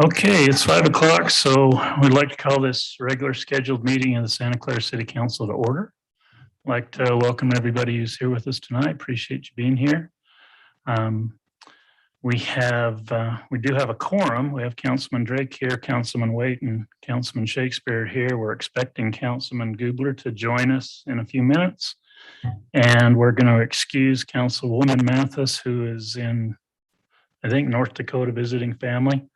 Okay, it's 5 o'clock, so we'd like to call this regular scheduled meeting of the Santa Clara City Council to order. I'd like to welcome everybody who's here with us tonight. Appreciate you being here. We do have a quorum. We have Councilman Drake here, Councilman Waite, and Councilman Shakespeare here. We're expecting Councilman Gubler to join us in a few minutes. And we're going to excuse Councilwoman Mathis, who is in, I think, North Dakota visiting family.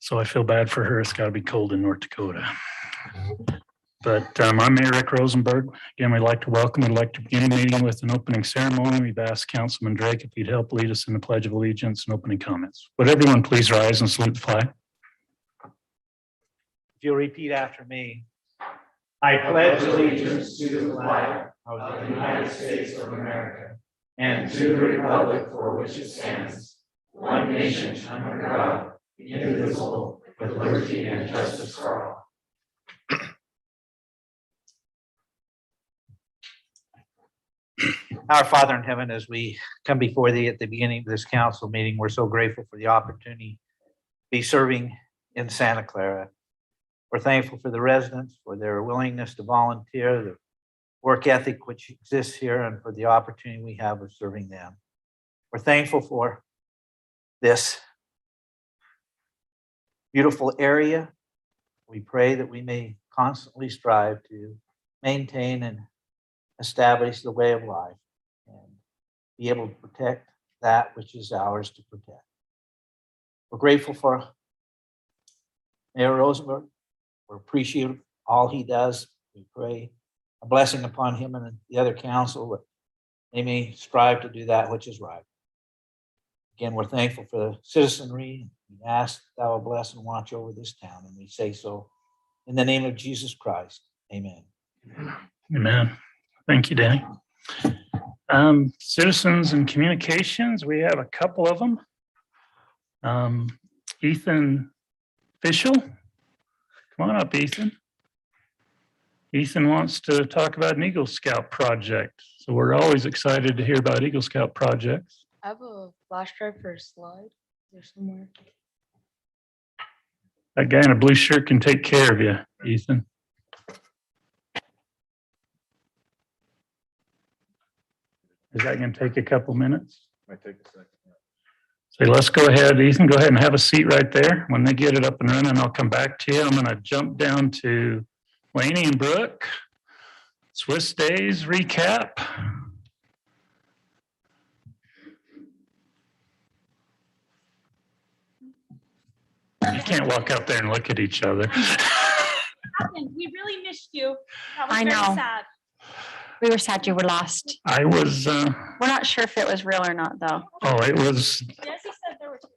So I feel bad for her. It's got to be cold in North Dakota. But I'm Mayor Rick Rosenberg. Again, we'd like to welcome. We'd like to begin the meeting with an opening ceremony. We've asked Councilman Drake if he'd help lead us in the Pledge of Allegiance and opening comments. Would everyone please rise and salute the flag? If you'll repeat after me. I pledge allegiance to the flag of the United States of America and to the republic for which it stands, one nation under God, indivisible, with liberty and justice for all. Our Father in heaven, as we come before thee at the beginning of this council meeting, we're so grateful for the opportunity to be serving in Santa Clara. We're thankful for the residents, for their willingness to volunteer, the work ethic which exists here, and for the opportunity we have of serving them. We're thankful for this beautiful area. We pray that we may constantly strive to maintain and establish the way of life and be able to protect that which is ours to protect. We're grateful for Mayor Rosenberg. We're appreciative of all he does. We pray a blessing upon him and the other council that they may strive to do that which is right. Again, we're thankful for the citizenry. We ask thou will bless and watch over this town, and we say so in the name of Jesus Christ. Amen. Amen. Thank you, Danny. Citizens and communications, we have a couple of them. Ethan Fischel. Come on up, Ethan. Ethan wants to talk about an Eagle Scout project. So we're always excited to hear about Eagle Scout projects. I have a flash drive for a slide. There's somewhere. That guy in a blue shirt can take care of you, Ethan. Is that going to take a couple minutes? Might take a second. So let's go ahead, Ethan, go ahead and have a seat right there. When they get it up and running, I'll come back to you. I'm going to jump down to Laney and Brooke. Swiss Days recap. You can't walk out there and look at each other. We really missed you. That was I very know. sad. We were sad you were lost. I was, We're not sure if it was real or not, though. it was, Jesse said there were two.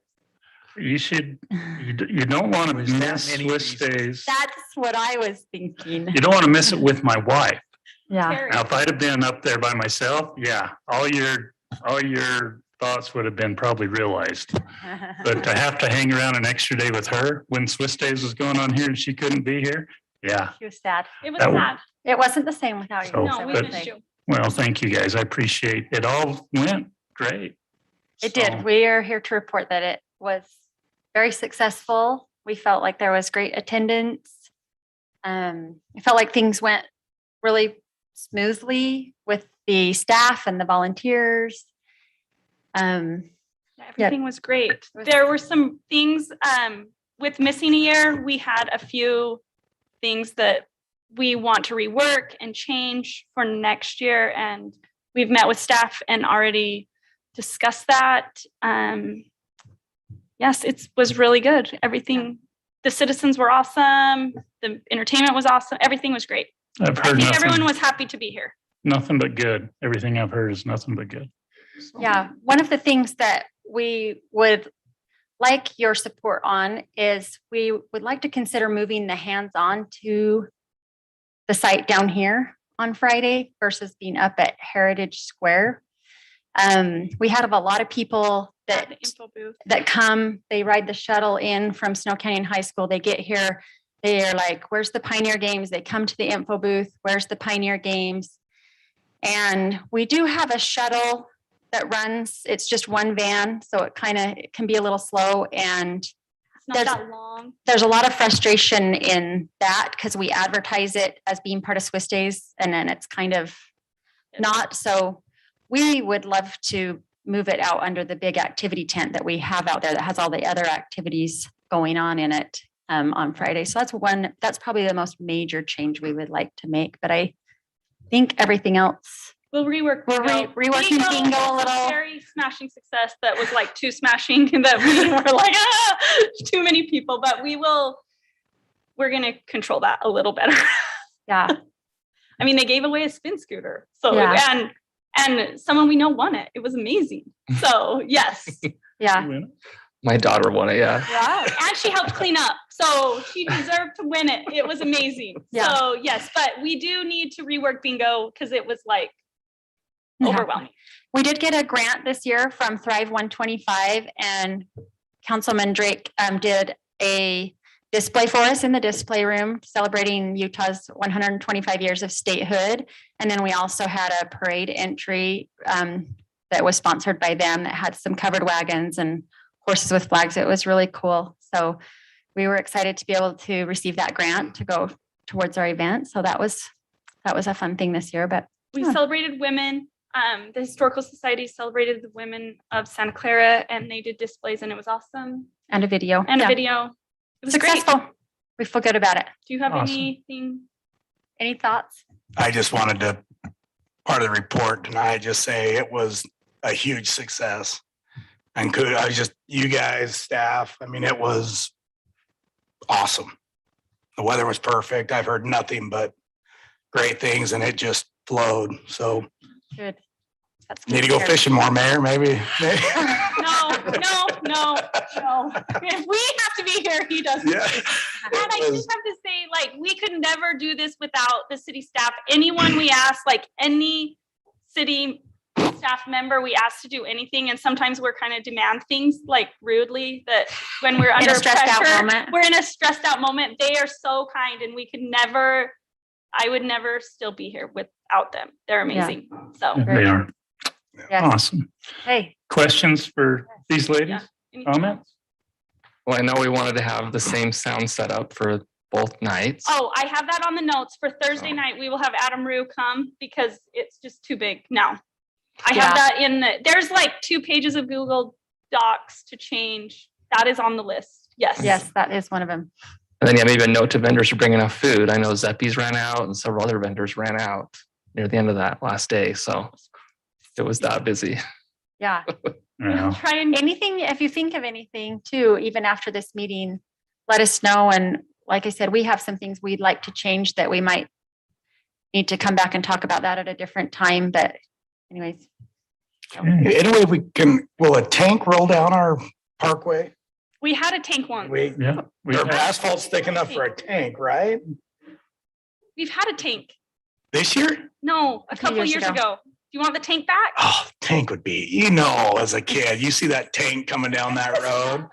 you don't want to Was that miss many Swiss reasons? Days. That's what I was thinking. You don't want to miss it with my wife. Yeah. Terry. Now, if I'd have been up there by myself, yeah, all your thoughts would have been probably realized. But to have to hang around an extra day with her when Swiss Days was going on here and she couldn't be here, yeah. She was sad. It was That was- sad. It wasn't the same without you. So, No, we but- missed you. Well, thank you guys. I appreciate it. All went great. It So, did. We are here to report that it was very successful. We felt like there was great attendance. I felt like things went really smoothly with the staff and the volunteers. Everything was great. It was- There were some things with missing a year. We had a few things that we want to rework and change for next year. And we've met with staff and already discussed that. Yes, it was really good. Everything, the citizens were awesome. The entertainment was awesome. Everything was great. I've I heard think everyone nothing, was happy to be here. nothing but good. Everything I've heard is nothing but good. Yeah, one of the things that we would like your support on is we would like to consider moving the hands-on to the site down here on Friday versus being up at Heritage Square. We have a lot of people At the info booth. that come, they ride the shuttle in from Snow Canyon High School. They get here, they're like, where's the Pioneer Games? They come to the info booth, where's the Pioneer Games? And we do have a shuttle that runs. It's just one van, so it can be a little slow, and It's not There's- that long. there's a lot of frustration in that because we advertise it as being part of Swiss Days, and then it's kind of not. So we would love to move it out under the big activity tent that we have out there that has all the other activities going on in it on Friday. So that's probably the most major change we would like to make. But I think everything else, We'll rework. We're reworking bingo a was little. Very smashing success. That was like too smashing that we were like, too many people, but we're going to control that a little better. yeah, I mean, they gave away a spin scooter. So, Yeah. and someone we know won it. It was amazing. So yes. yeah. My daughter won it, yeah. Wow. And she helped clean up. So she deserved to win it. It was amazing. Yeah. So yes, but we do need to rework bingo because it was like overwhelming. We did get a grant this year from Thrive 125, and Councilman Drake did a display for us in the display room celebrating Utah's 125 years of statehood. And then we also had a parade entry that was sponsored by them that had some covered wagons and horses with flags. It was really cool. So we were excited to be able to receive that grant to go towards our event. So that was a fun thing this year. But We Yeah. celebrated women. The Historical Society celebrated the women of Santa Clara, and they did displays, and it was awesome. and a video. And Yeah. a video. It was Successful. great. We feel good about it. Do you have Awesome. anything? Any thoughts? I just wanted to, part of the report tonight, just say it was a huge success. And you guys, staff, I mean, it was awesome. The weather was perfect. I've heard nothing but great things and it just flowed. So Good. That's need to good go hear. fishing more, Mayor, maybe. No. If we have to be here, he doesn't. Yeah. And I just have to say, like, we could never do this without the city staff. Anyone we ask, like any city staff member we ask to do anything, and sometimes we're kind of demand things like rudely that when we're In under a stressed out pressure, moment. we're in a stressed out moment. They are so kind, and I would never still be here without them. They're amazing. So, They are. Yes. Awesome. Hey, Questions for these ladies? Yeah. anything Comments? else? Well, I know we wanted to have the same sound setup for both nights. Oh, I have that on the notes for Thursday Oh. night. We will have Adam Rue come because it's just too big now. I Yeah. have that there's like 2 pages of Google Docs to change. That is on the list. Yes. yes, that is one of them. And then yeah, maybe a note to vendors to bring enough food. I know Zeppi's ran out and several other vendors ran out near the end of that last day. So it was that busy. Yeah. Yeah. Try and Anything, if you think of anything too, even after this meeting, let us know. And like I said, we have some things we'd like to change that we might need to come back and talk about that at a different time. But anyways, Okay. Anyway, will a tank roll down our parkway? we had a tank once. Yeah. we Our have- asphalt's thick enough for a tank, right? We've had a tank. This year? No, a few couple years years ago. ago. Do you want the tank back? Oh, tank would be, as a kid, you see that tank coming down that road.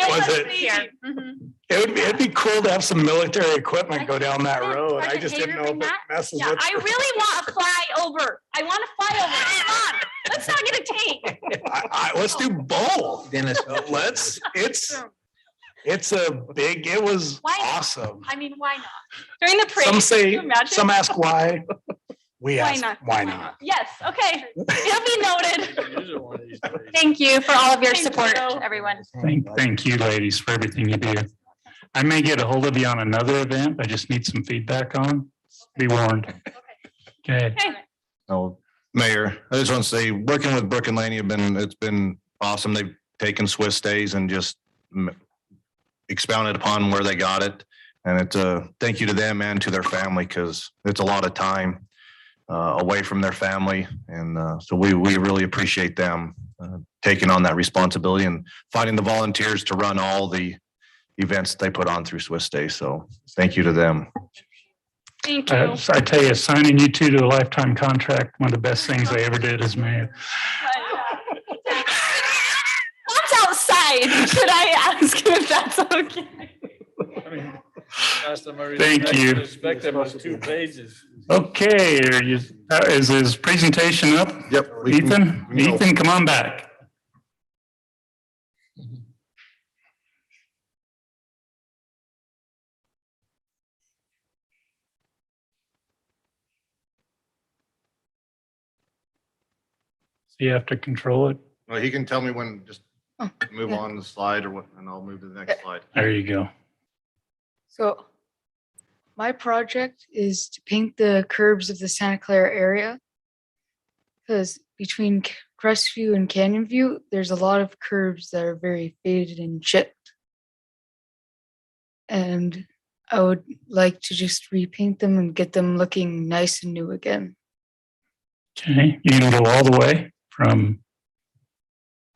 Was it- amazing. Mhm. It'd be cool to have some military equipment go down that Yeah, road. I Sergeant just Hager didn't know if bring it that? messes Yeah, with. I really want a flyover. I want a flyover. Come on. Let's not get a tank. Let's do both. Dennis. It was Why not? awesome. I mean, why not? During the parade. Some can say, you imagine? some ask why. We Why ask, not? why not? Yes, okay. It'll be noted. Thank you for all of your Thank support, you. everyone. Thank you, ladies, for everything you do. I may get a hold of you on another event. I just need some feedback on. Be warned. Okay. Okay. Oh, Mayor, I just want to say, working with Brooke and Laney it's been awesome. They've taken Swiss days and just expounded upon where they got it. And it's a thank you to them and to their family because it's a lot of time away from their family. And so we really appreciate them taking on that responsibility and finding the volunteers to run all the events they put on through Swiss Day. So thank you to them. Thank you. I tell you, signing you two to a lifetime contract, one of the best things I ever did as mayor. What's outside? Should I ask if that's okay? Thank you. Expect them as 2 pages. Okay, is his presentation up? Yep. we can- Ethan, we can go. Ethan, come on back. So you have to control it. Well, he can tell me when, just Oh, move yeah. on the slide or what, and I'll move to the next slide. There you go. So my project is to paint the curbs of the Santa Clara area. Because between Crestview and Canyon View, there's a lot of curbs that are very faded and chipped. And I would like to just repaint them and get them looking nice and new again. Okay, you can go all the way from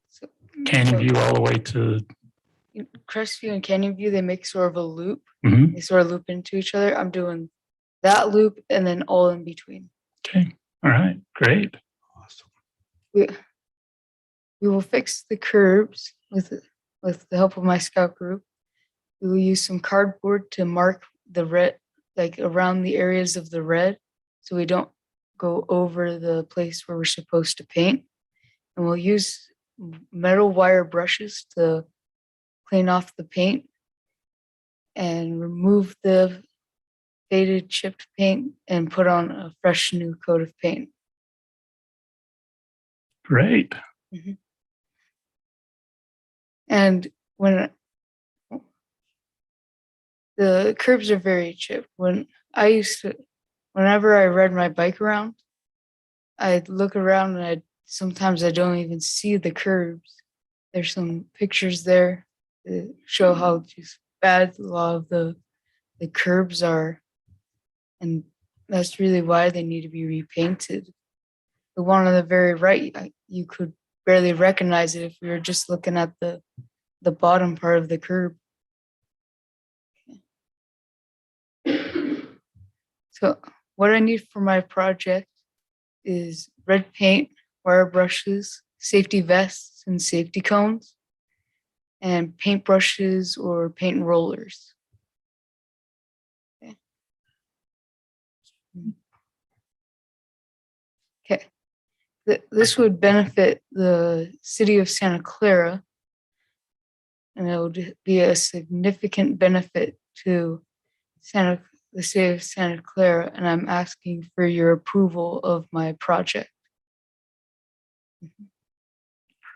So, Canyon View all the way to, Crestview and Canyon View, they make sort of a loop. Mhm. They sort of loop into each other. I'm doing that loop and then all in between. okay, all right, great. We will fix the curbs with the help of my scout group. We will use some cardboard to mark the red, like around the areas of the red, so we don't go over the place where we're supposed to paint. And we'll use metal wire brushes to clean off the paint and remove the faded chipped paint and put on a fresh new coat of paint. Great. And when the curbs are very chipped, whenever I ride my bike around, I'd look around and sometimes I don't even see the curbs. There's some pictures there that show how just bad a lot of the curbs are. And that's really why they need to be repainted. The one on the very right, you could barely recognize it if we were just looking at the bottom part of the curb. So what I need for my project is red paint, wire brushes, safety vests and safety cones, and paint brushes or paint rollers. Okay. This would benefit the city of Santa Clara, and it would be a significant benefit to the city of Santa Clara, and I'm asking for your approval of my project.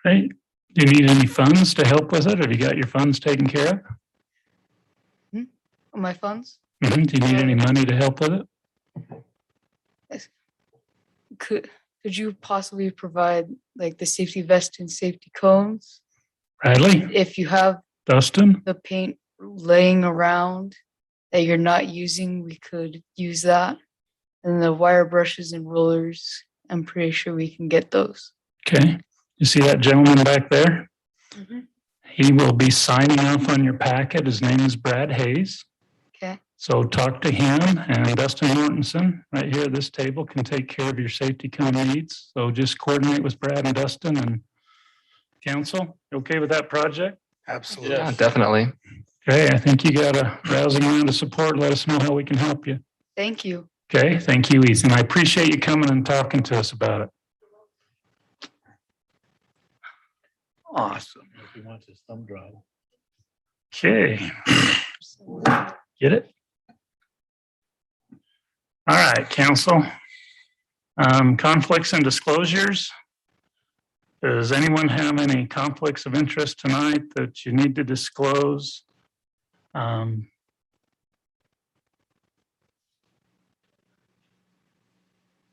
Great. Do you need any funds to help with it? Have you got your funds taken care of? My funds? Do you need any money to help with it? Could you possibly provide like the safety vest and safety cones? Riley, If you have Dustin, the paint laying around that you're not using, we could use that. And the wire brushes and rollers, I'm pretty sure we can get those. okay. You see that gentleman back there? Mhm. He will be signing off on your packet. His name is Brad Hayes. Okay. So talk to him, and Dustin Mortensen right here at this table can take care of your safety cone needs. So just coordinate with Brad and Dustin and council. You okay with that project? Absolutely. Yeah, definitely. Okay, I think you got a rousing amount of support. Let us know how we can help you. Thank you. Okay, thank you, Ethan. I appreciate you coming and talking to us about it. Awesome. If he wants his thumb drive. Okay. Get it? All right, council. Conflicts and disclosures. Does anyone have any conflicts of interest tonight that you need to disclose?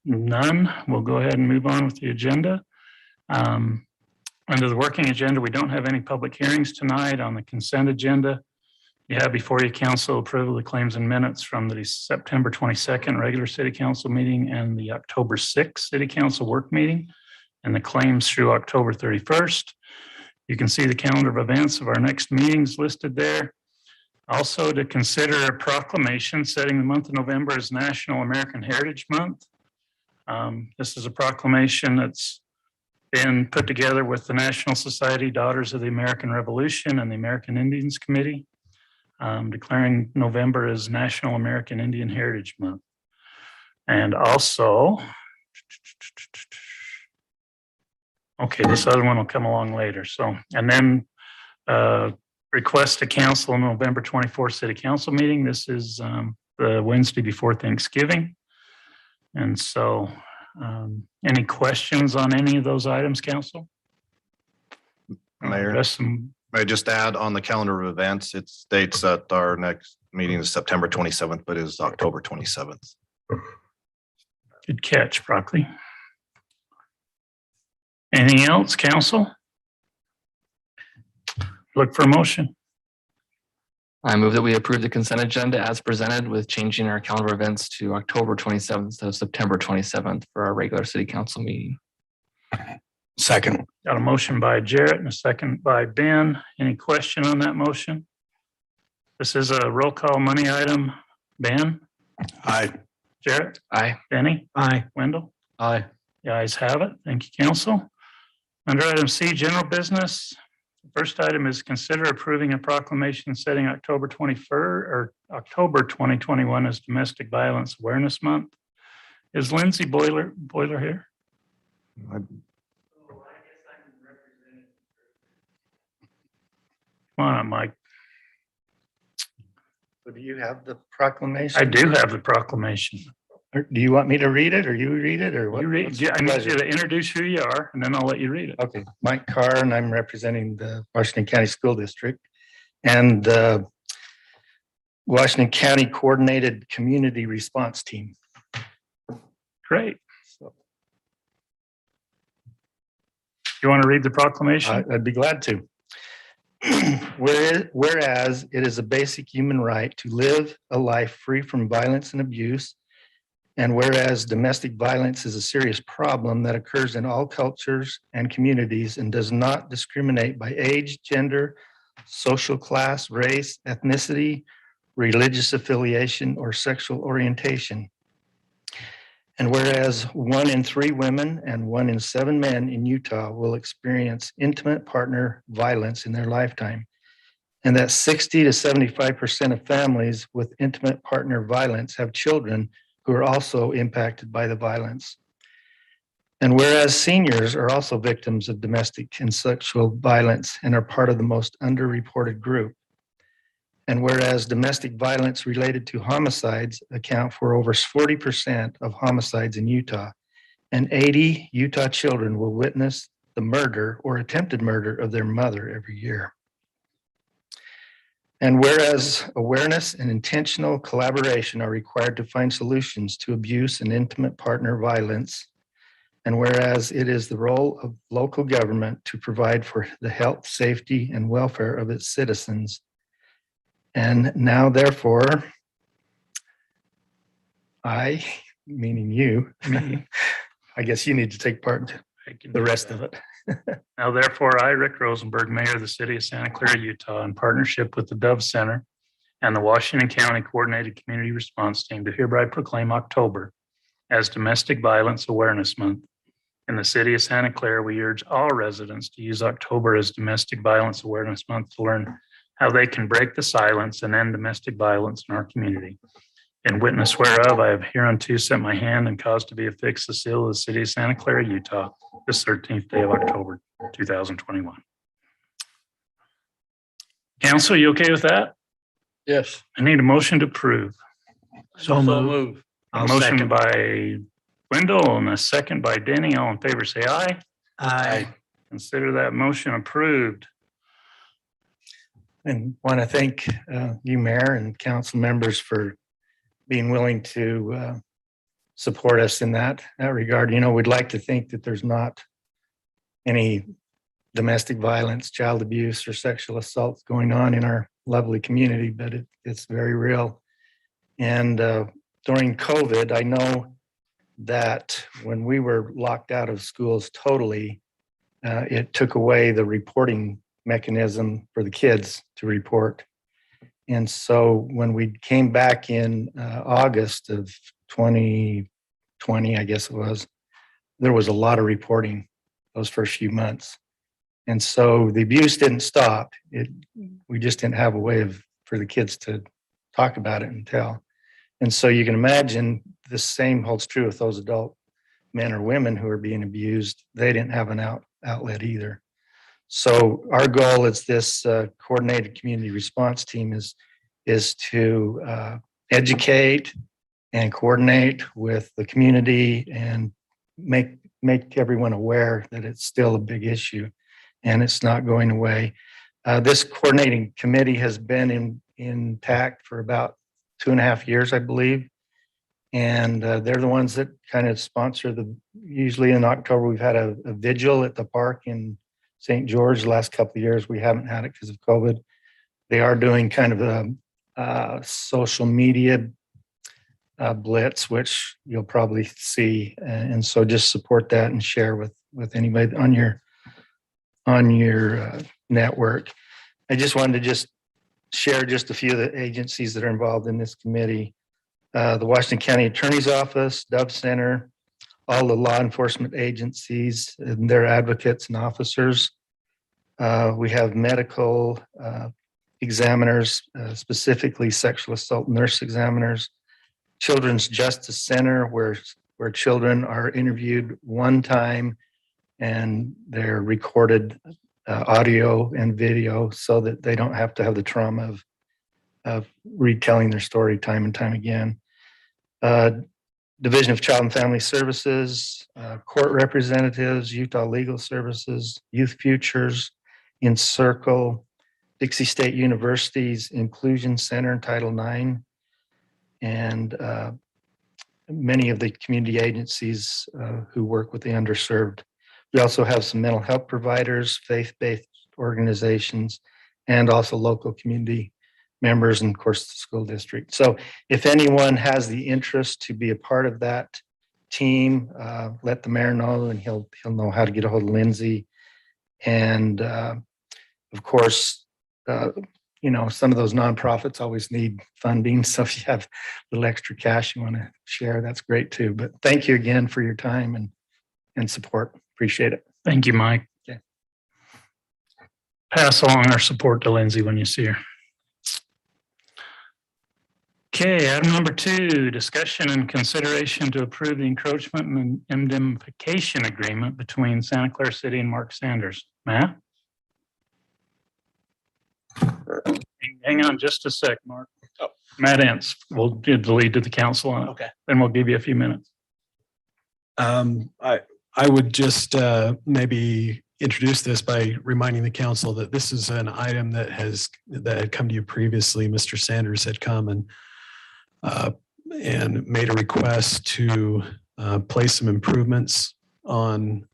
None. We'll go ahead and move on with the agenda. Under the working agenda, we don't have any public hearings tonight. On the consent agenda, you have before you council approval of the claims and minutes from the September 22nd regular city council meeting and the October 6th city council work meeting, and the claims through October 31st. You can see the calendar of events of our next meetings listed there. Also, to consider a proclamation setting the month of November as National American Heritage Month. This is a proclamation that's been put together with the National Society Daughters of the American Revolution and the American Indians Committee. declaring November as National American Indian Heritage Month. And also, okay, this other one will come along later. So, and then request to cancel November 24th City Council meeting. This is the Wednesday before Thanksgiving. And so, any questions on any of those items, council? Mayor, Address them. may I just add on the calendar of events, it states that our next meeting is September 27th, but it is October 27th. Good catch, Broccoli. Anything else, council? Look for a motion. I move that we approve the consent agenda as presented with changing our calendar events to October 27th to September 27th for our regular city council meeting. Second. Got a motion by Jarrett and a second by Ben. Any question on that motion? This is a roll call money item. Ben? Aye. Jarrett? Aye. Benny? Aye. Wendell? Aye. The ayes have it. Thank you, council. Under item C, general business. The first item is consider approving a proclamation setting October 21st or October 2021 as Domestic Violence Awareness Month. Is Lindsay Boiler here? Come on, Mike. So do you have the proclamation? I do have the proclamation. Or do you want me to read it or you read it or what? You read, what's yeah, your I need pleasure? you to introduce who you are and then I'll let you read it. Okay, Mike Carr, and I'm representing the Washington County School District and the Washington County Coordinated Community Response Team. Great. So You want to read the proclamation? I'd be glad to. Whereas it is a basic human right to live a life free from violence and abuse, and whereas domestic violence is a serious problem that occurs in all cultures and communities and does not discriminate by age, gender, social class, race, ethnicity, religious affiliation, or sexual orientation. And whereas 1 in 3 women and 1 in 7 men in Utah will experience intimate partner violence in their lifetime, and that 60 to 75% of families with intimate partner violence have children who are also impacted by the violence. And whereas seniors are also victims of domestic and sexual violence and are part of the most underreported group. And whereas domestic violence related to homicides account for over 40% of homicides in Utah, and 80 Utah children will witness the murder or attempted murder of their mother every year. And whereas awareness and intentional collaboration are required to find solutions to abuse and intimate partner violence, and whereas it is the role of local government to provide for the health, safety, and welfare of its citizens. And now, therefore, I, meaning you, I guess you need to take part in the rest of it. Now therefore, I, Rick Rosenberg, Mayor of the City of Santa Clara, Utah, in partnership with the Dove Center and the Washington County Coordinated Community Response Team, do hereby proclaim October as Domestic Violence Awareness Month. In the City of Santa Clara, we urge all residents to use October as Domestic Violence Awareness Month to learn how they can break the silence and end domestic violence in our community. In witness whereof, I have hereunto set my hand and caused to be affixed the seal of the City of Santa Clara, Utah, this 13th day of October, 2021. Council, you okay with that? Yes. I need a motion to approve. So move. A motion by Wendell and a second by Denny. All in favor, say aye. Aye. Consider that motion approved. And want to thank you, Mayor, and council members for being willing to support us in that regard. You know, we'd like to think that there's not any domestic violence, child abuse, or sexual assaults going on in our lovely community, but it's very real. And during COVID, I know that when we were locked out of schools totally, it took away the reporting mechanism for the kids to report. And so when we came back in August of 2020, I guess it was, there was a lot of reporting those first few months. And so the abuse didn't stop. We just didn't have a way of for the kids to talk about it and tell. And so you can imagine the same holds true with those adult men or women who are being abused. They didn't have an outlet either. So our goal is this coordinated community response team is to educate and coordinate with the community and make everyone aware that it's still a big issue and it's not going away. This coordinating committee has been intact for about 2.5 years, I believe. And they're the ones that kind of sponsor usually in October, we've had a vigil at the park in St. George. The last couple of years, we haven't had it because of COVID. They are doing kind of a social media blitz, which you'll probably see. And so just support that and share with anybody on your network. I just wanted to just share just a few of the agencies that are involved in this committee. The Washington County Attorney's Office, Dove Center, all the law enforcement agencies and their advocates and officers. We have medical examiners, specifically sexual assault nurse examiners, Children's Justice Center, where children are interviewed one time and they're recorded audio and video so that they don't have to have the trauma of retelling their story time and time again. Division of Child and Family Services, court representatives, Utah Legal Services, Youth Futures, Encircle, Dixie State University's Inclusion Center in Title IX, and many of the community agencies who work with the underserved. We also have some mental health providers, faith-based organizations, and also local community members, and of course the school district. So if anyone has the interest to be a part of that team, let the mayor know, and he'll know how to get a hold of Lindsay. And of course, some of those nonprofits always need funding. So if you have a little extra cash you want to share, that's great too. But thank you again for your time and support. Appreciate it. Thank you, Mike. Okay. Pass along our support to Lindsay when you see her. Okay, item number 2, discussion and consideration to approve the encroachment and indemnification agreement between Santa Clara City and Mark Sanders. Matt? Hang on just a sec, Mark. Oh. Matt Entz will give the lead to the council on it. Okay. Then we'll give you a few minutes. I would just maybe introduce this by reminding the council that this is an item that had come to you previously. Mr. Sanders had come and made a request to place some improvements on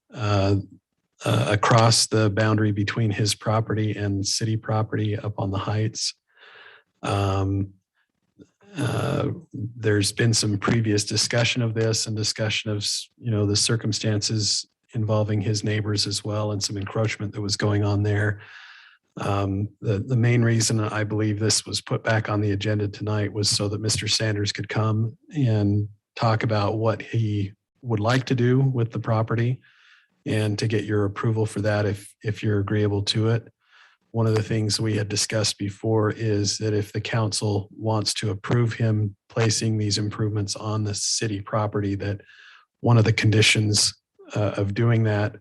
across the boundary between his property and city property up on the heights. There's been some previous discussion of this and discussion of, the circumstances involving his neighbors as well, and some encroachment that was going on there. The main reason I believe this was put back on the agenda tonight was so that Mr. Sanders could come and talk about what he would like to do with the property, and to get your approval for that if you're agreeable to it. One of the things we had discussed before is that if the council wants to approve him placing these improvements on the city property, that one of the conditions of doing that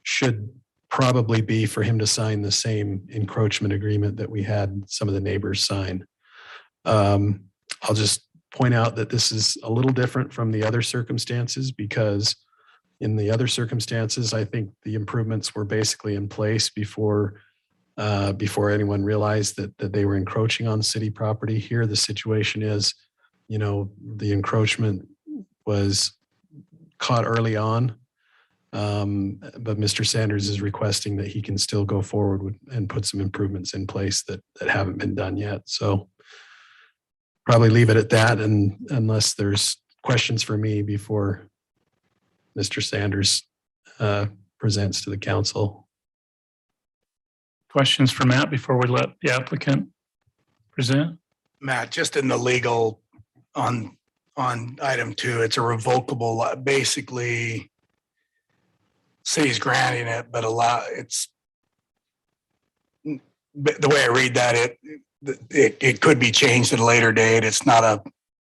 should probably be for him to sign the same encroachment agreement that we had some of the neighbors sign. I'll just point out that this is a little different from the other circumstances, because in the other circumstances, I think the improvements were basically in place before anyone realized that they were encroaching on city property. Here, the situation is, the encroachment was caught early on, but Mr. Sanders is requesting that he can still go forward and put some improvements in place that haven't been done yet. So probably leave it at that, and unless there's questions for me before Mr. Sanders presents to the council. Questions for Matt before we let the applicant present? Matt, just in the legal on item 2, it's a revocable, basically city's granting it, but the way I read that, it could be changed at a later date. It's not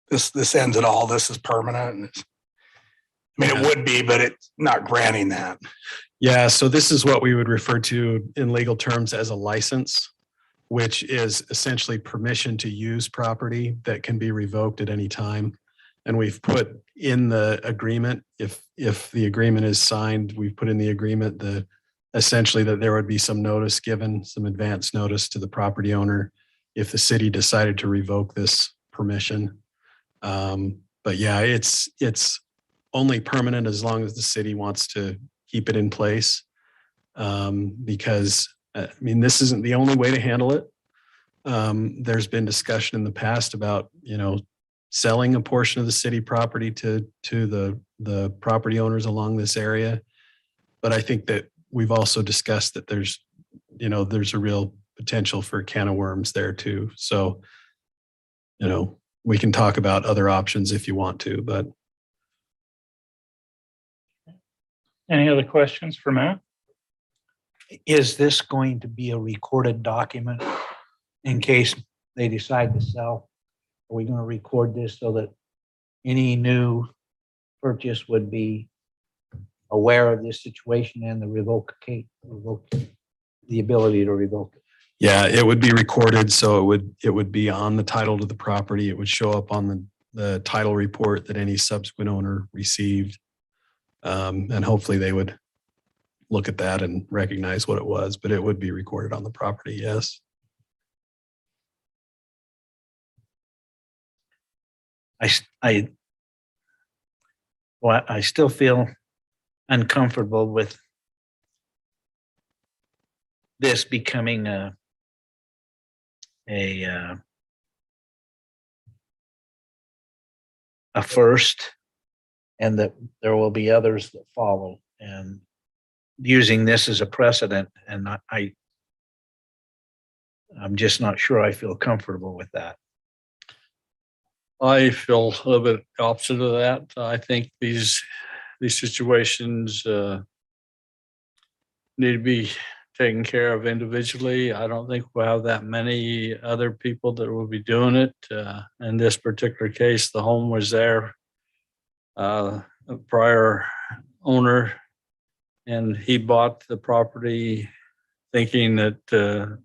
this ends it all. This is permanent. I mean, it would be, but it's not granting that. Yeah, so this is what we would refer to in legal terms as a license, which is essentially permission to use property that can be revoked at any time. And we've put in the agreement, if the agreement is signed, we've put in the agreement essentially that there would be some notice given, some advance notice to the property owner if the city decided to revoke this permission. But yeah, it's only permanent as long as the city wants to keep it in place. Because I mean, this isn't the only way to handle it. There's been discussion in the past about, selling a portion of the city property to the property owners along this area. But I think that we've also discussed that there's a real potential for a can of worms there too. So, we can talk about other options if you want to, but. Any other questions for Matt? Is this going to be a recorded document in case they decide to sell? Are we going to record this so that any new purchase would be aware of this situation and the ability to revoke it? Yeah, it would be recorded, so it would be on the title to the property. It would show up on the title report that any subsequent owner received. And hopefully they would look at that and recognize what it was, but it would be recorded on the property, yes. I still feel uncomfortable with this becoming a first, and that there will be others that follow, and using this as a precedent. And I'm just not sure I feel comfortable with that. I feel a little bit opposite of that. I think these situations need to be taken care of individually. I don't think we'll have that many other people that will be doing it. In this particular case, the home was there, a prior owner, and he bought the property thinking that the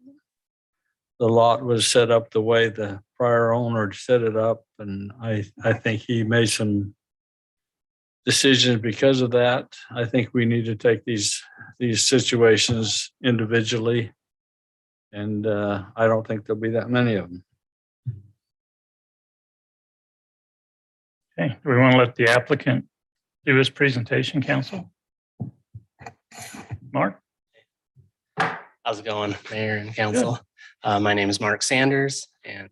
lot was set up the way the prior owner set it up. And I think he made some decisions because of that. I think we need to take these situations individually. And I don't think there'll be that many of them. Okay, do we want to let the applicant do his presentation, council? Mark? How's it going, Mayor and Council? My name is Mark Sanders, and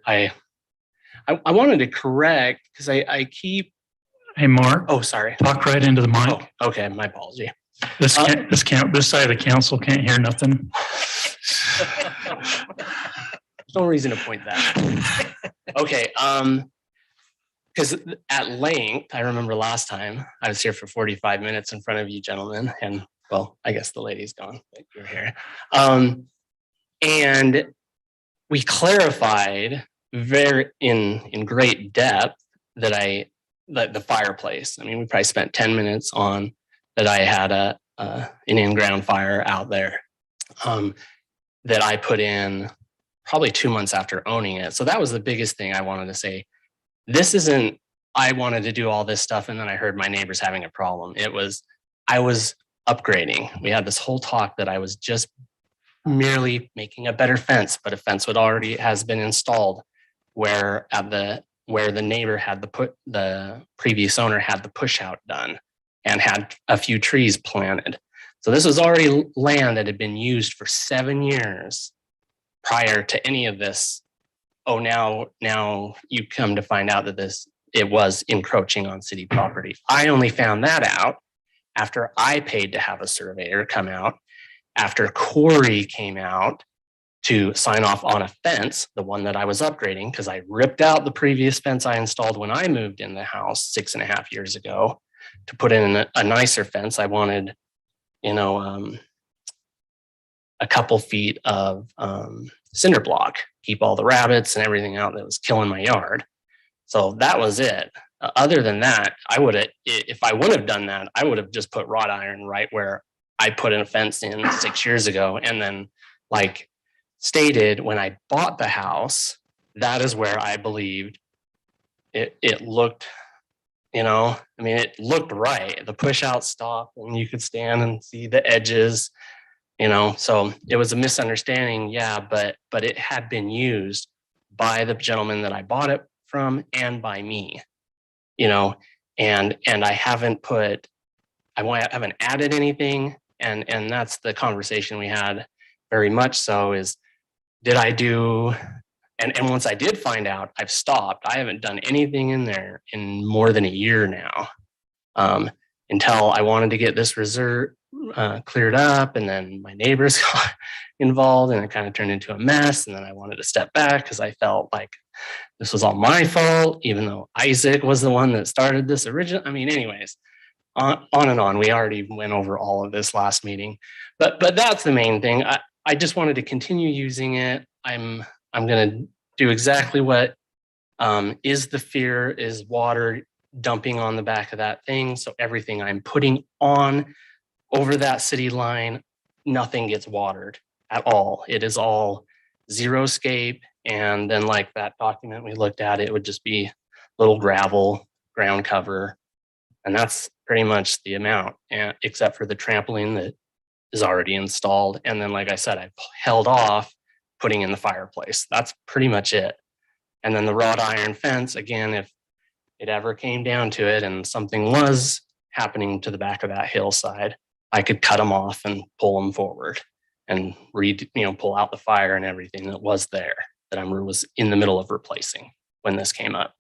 I wanted to correct because I keep. Hey, Mark. Oh, sorry. Talk right into the mic. Oh, okay, my apology. This side of the council can't hear nothing. There's no reason to point that. Okay, because at length, I remember last time I was here for 45 minutes in front of you gentlemen, and well, I guess the lady's gone, but you're here. And we clarified in great depth that the fireplace. I mean, we probably spent 10 minutes on that. I had an in-ground fire out there that I put in probably 2 months after owning it. So that was the biggest thing I wanted to say. This isn't, I wanted to do all this stuff and then I heard my neighbors having a problem. I was upgrading. We had this whole talk that I was just merely making a better fence, but a fence would already has been installed where the neighbor had the previous owner had the push out done and had a few trees planted. So this was already land that had been used for 7 years prior to any of this. Oh, now you come to find out that it was encroaching on city property. I only found that out after I paid to have a surveyor come out, after Corey came out to sign off on a fence, the one that I was upgrading, because I ripped out the previous fence I installed when I moved in the house 6.5 years ago to put in a nicer fence. I wanted, a couple feet of cinder block, keep all the rabbits and everything out that was killing my yard. So that was it. Other than that, I would have, if I would have done that, I would have just put wrought iron right where I put in a fence in 6 years ago. And then, like stated, when I bought the house, that is where I believed it looked, you know, I mean, it looked right. The push out stopped and you could stand and see the edges, you know, so it was a misunderstanding. Yeah, but it had been used by the gentleman that I bought it from and by me, you know, and I haven't haven't added anything. And that's the conversation we had very much so is, did I do, and once I did find out, I've stopped. I haven't done anything in there in more than a year now, until I wanted to get this reserve cleared up, and then my neighbors got involved and it kind of turned into a mess. And then I wanted to step back because I felt like this was all my fault, even though Isaac was the one that started this original. I mean, anyways, on and on. We already went over all of this last meeting, but that's the main thing. I just wanted to continue using it. I'm going to do exactly what is the fear is water dumping on the back of that thing. So everything I'm putting on over that city line, nothing gets watered at all. It is all zero scape. And then like that document we looked at, it would just be little gravel ground cover. And that's pretty much the amount, and except for the trampoline that is already installed. And then, like I said, I held off putting in the fireplace. That's pretty much it. And then the wrought iron fence, again, if it ever came down to it and something was happening to the back of that hillside, I could cut them off and pull them forward and pull out the fire and everything that was there that I was in the middle of replacing when this came up.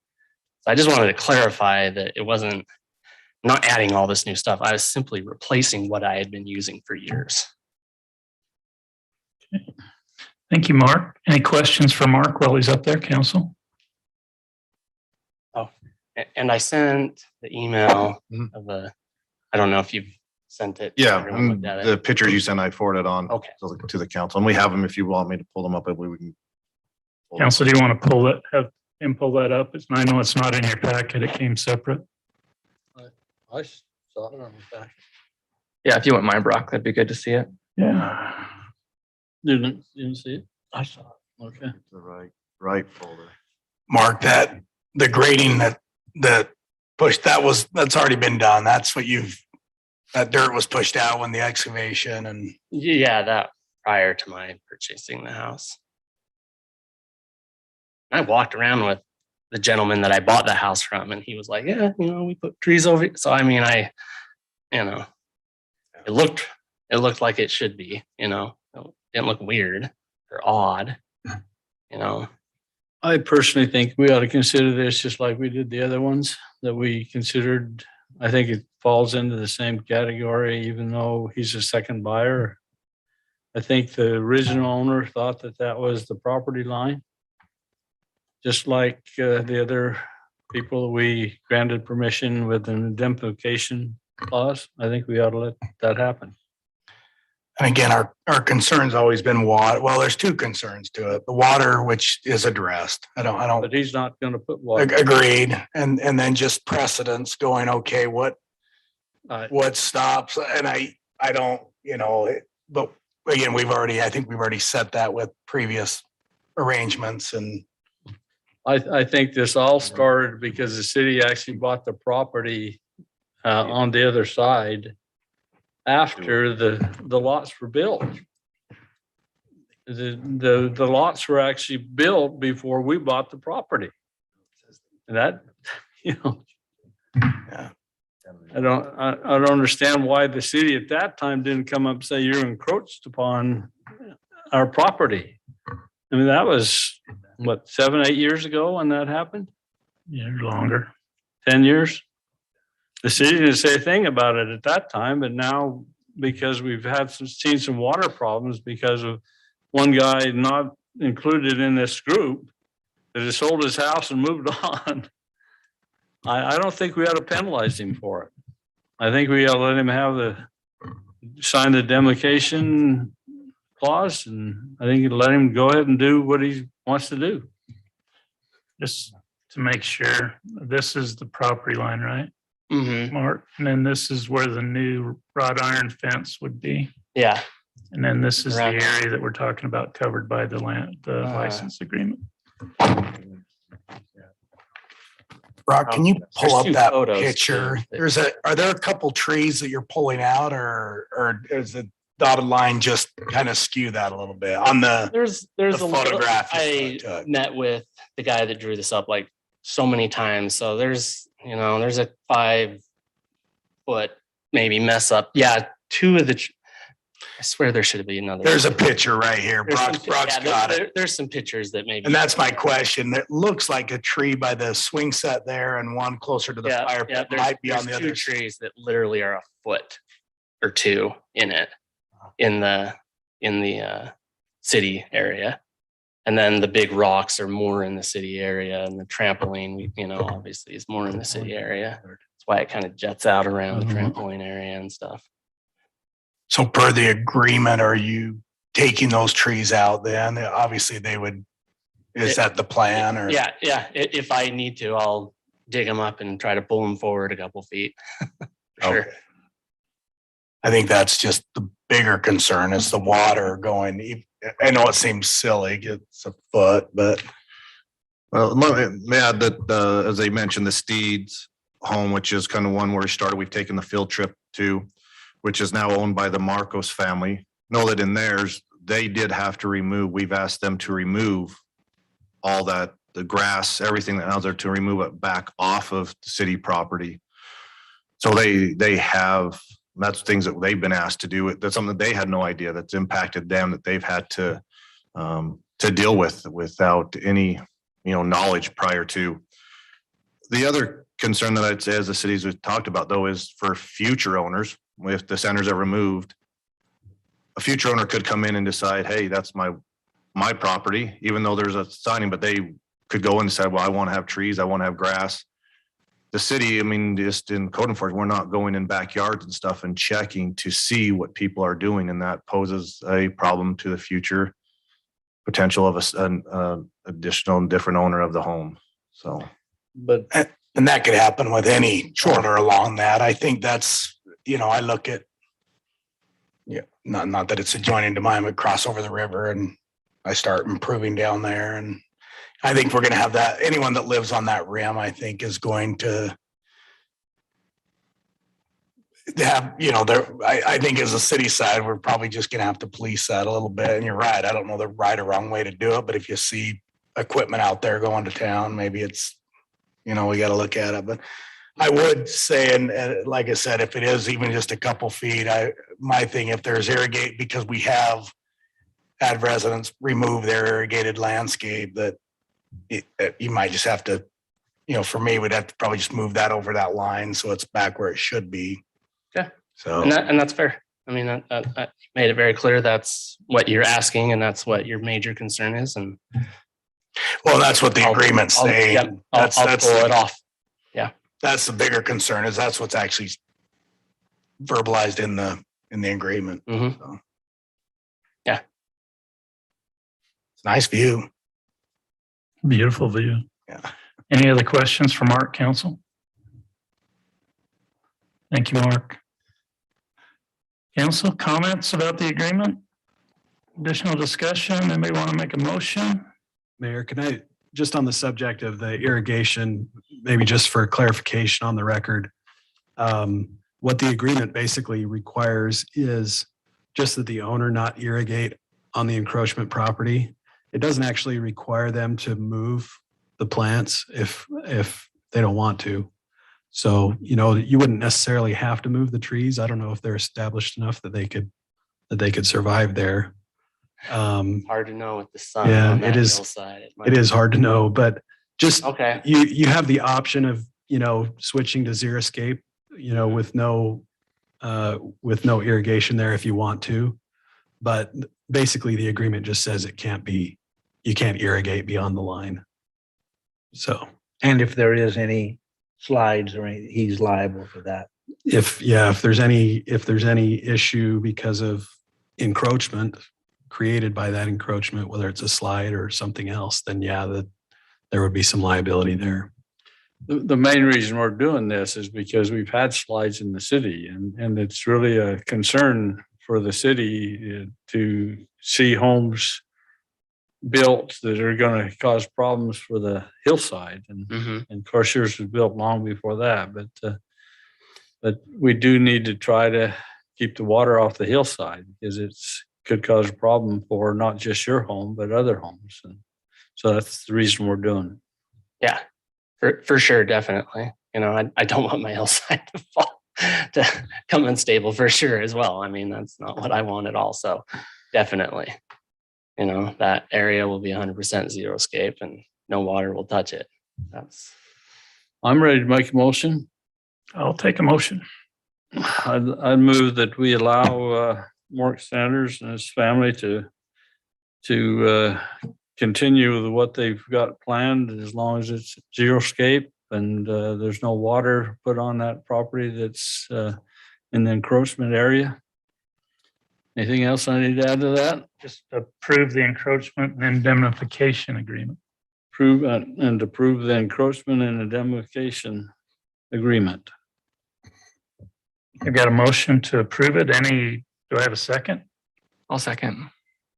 So I just wanted to clarify that it wasn't not adding all this new stuff. I was simply replacing what I had been using for years. Thank you, Mark. Any questions for Mark while he's up there, council? Oh, and I sent the email of I don't know if you've sent it. Yeah, Everyone looked at it. the pictures you sent, I forwarded on Okay. to the council, and we have them if you want me to pull them up. I believe we can. Council, do you want to have him pull that up? I know it's not in your packet. It came separate. I saw it on the back. Yeah, if you wouldn't mind, Brock, that'd be good to see it. Yeah. Didn't see it? I saw it. Okay. The right folder. Mark, that the grading that pushed, that's already been done. That's what that dirt was pushed out when the excavation and. Yeah, that prior to my purchasing the house. I walked around with the gentleman that I bought the house from, and he was like, yeah, we put trees over it. So, I mean, it looked like it should be, it didn't look weird or odd, I personally think we ought to consider this just like we did the other ones that we considered. I think it falls into the same category, even though he's a second buyer. I think the original owner thought that was the property line. Just like the other people, we granted permission with an indemnification clause. I think we ought to let that happen. And again, our concern's always been water. Well, there's two concerns to it. The water, which is addressed. I don't. But he's not going to put water. Agreed. And then just precedence going, okay, what stops? And I don't, but again, I think we've already set that with previous arrangements. And I think this all started because the city actually bought the property on the other side after the lots were built. The lots were actually built before we bought the property. And that, yeah. I don't understand why the city at that time didn't come up and say you're encroached upon our property. I mean, that was what, 7, 8 years ago when that happened? Yeah, longer. 10 years. The city didn't say a thing about it at that time, but now because we've seen some water problems because of one guy not included in this group that has sold his house and moved on. I don't think we ought to penalize him for it. I think we ought to let him sign the indemnification clause, and I think you let him go ahead and do what he wants to do. Just to make sure, this is the property line, right, Mhm. Mark? And then this is where the new wrought iron fence would be. Yeah. And then this is the Around there. area that we're talking about covered by the the license agreement. Brock, can you pull There's up two that photos, picture? too. Are there a couple trees that you're pulling out or is the dotted line just kind of skew that a little bit on the There's the a little, photograph you I took? met with the guy that drew this up like so many times. So there's a 5 foot maybe mess up. Yeah, two of the. I swear there should be another. There's a picture right here. There's some Brock's yeah, got it. there's some pictures that maybe. And that's my question. It looks like a tree by the swing set there and one closer to the fire pit might be on the there's other. two trees that literally are a foot or two in it in the city area. And then the big rocks are more in the city area, and the trampoline, obviously is more in the city area. That's why it kind of jets out around the trampoline area and stuff. So per the agreement, are you taking those trees out then? Obviously they would, is that the plan or? Yeah. If I need to, I'll dig them up and try to pull them forward a couple feet. Sure. Okay. I think that's just the bigger concern is the water going. I know it seems silly, it's a foot, but. Well, yeah, that, as they mentioned, the Steeds home, which is kind of one where we started, we've taken the field trip to, which is now owned by the Marcos family. Know that in theirs, they did have to remove, we've asked them to remove all that, the grass, everything that out there to remove it back off of the city property. So they have, that's things that they've been asked to do. That's something that they had no idea that's impacted them, that they've had to deal with without any, knowledge prior to. The other concern that I'd say as the cities we've talked about though, is for future owners, if the centers are removed, a future owner could come in and decide, hey, that's my property, even though there's a signing, but they could go and decide, well, I want to have trees, I want to have grass. The city, just in code enforcement, we're not going in backyards and stuff and checking to see what people are doing. And that poses a problem to the future potential of an additional and different owner of the home. So, But And that could happen with any shoulder along that. I think that's, I look at, not that it's adjoining to mine, but cross over the river and I start improving down there. And I think we're going to have that. Anyone that lives on that rim, I think is going to have, I think as a city side, we're probably just going to have to police that a little bit. And you're right. I don't know the right or wrong way to do it, but if you see equipment out there going to town, maybe it's, we got to look at it. But I would say, and like I said, if it is even just a couple feet, my thing, if there's irrigate, because we have had residents remove their irrigated landscape, that you might just have to, for me, we'd have to probably just move that over that line so it's back where it should be. Okay. So, And that's fair. I made it very clear that's what you're asking and that's what your major concern is. And well, that's what the agreement's saying. Yep, I'll pull it off. Yeah. That's the bigger concern, is that's what's actually verbalized in the agreement. Mhm. So. Yeah. It's a nice view. Beautiful view. Yeah. Any other questions for Mark, council? Thank you, Mark. Council, comments about the agreement? Additional discussion? Anybody want to make a motion? Mayor, can I, just on the subject of the irrigation, maybe just for clarification on the record, what the agreement basically requires is just that the owner not irrigate on the encroachment property. It doesn't actually require them to move the plants if they don't want to. So, you wouldn't necessarily have to move the trees. I don't know if they're established enough that they could survive there. Hard to know with the sun Yeah, on that it is. hillside. It is hard to know, but just Okay. you have the option of switching to xeriscape, with no irrigation there if you want to, but basically the agreement just says you can't irrigate beyond the line. So And if there is any slides or anything, he's liable for that. if there's any issue because of encroachment, created by that encroachment, whether it's a slide or something else, then yeah, that there would be some liability there. The main reason we're doing this is because we've had slides in the city and it's really a concern for the city to see homes built that are going to cause problems for the hillside. And of course, yours was built long before that, but we do need to try to keep the water off the hillside because it's could cause a problem for not just your home, but other homes. And so that's the reason we're doing it. Yeah, for sure, definitely. You know, I don't want my hillside to fall, to come unstable for sure as well. I mean, that's not what I want at all. So definitely, you know, that area will be 100% zero scape and no water will touch it. I'm ready to make a motion. I'll take a motion. I move that we allow Mark Sanders and his family to continue with what they've got planned as long as it's zero scape and there's no water put on that property that's in the encroachment area. Anything else I need to add to that? Just approve the encroachment and indemnification agreement. Approve and approve the encroachment and indemnification agreement. I've got a motion to approve it. Do I have a second? I'll second.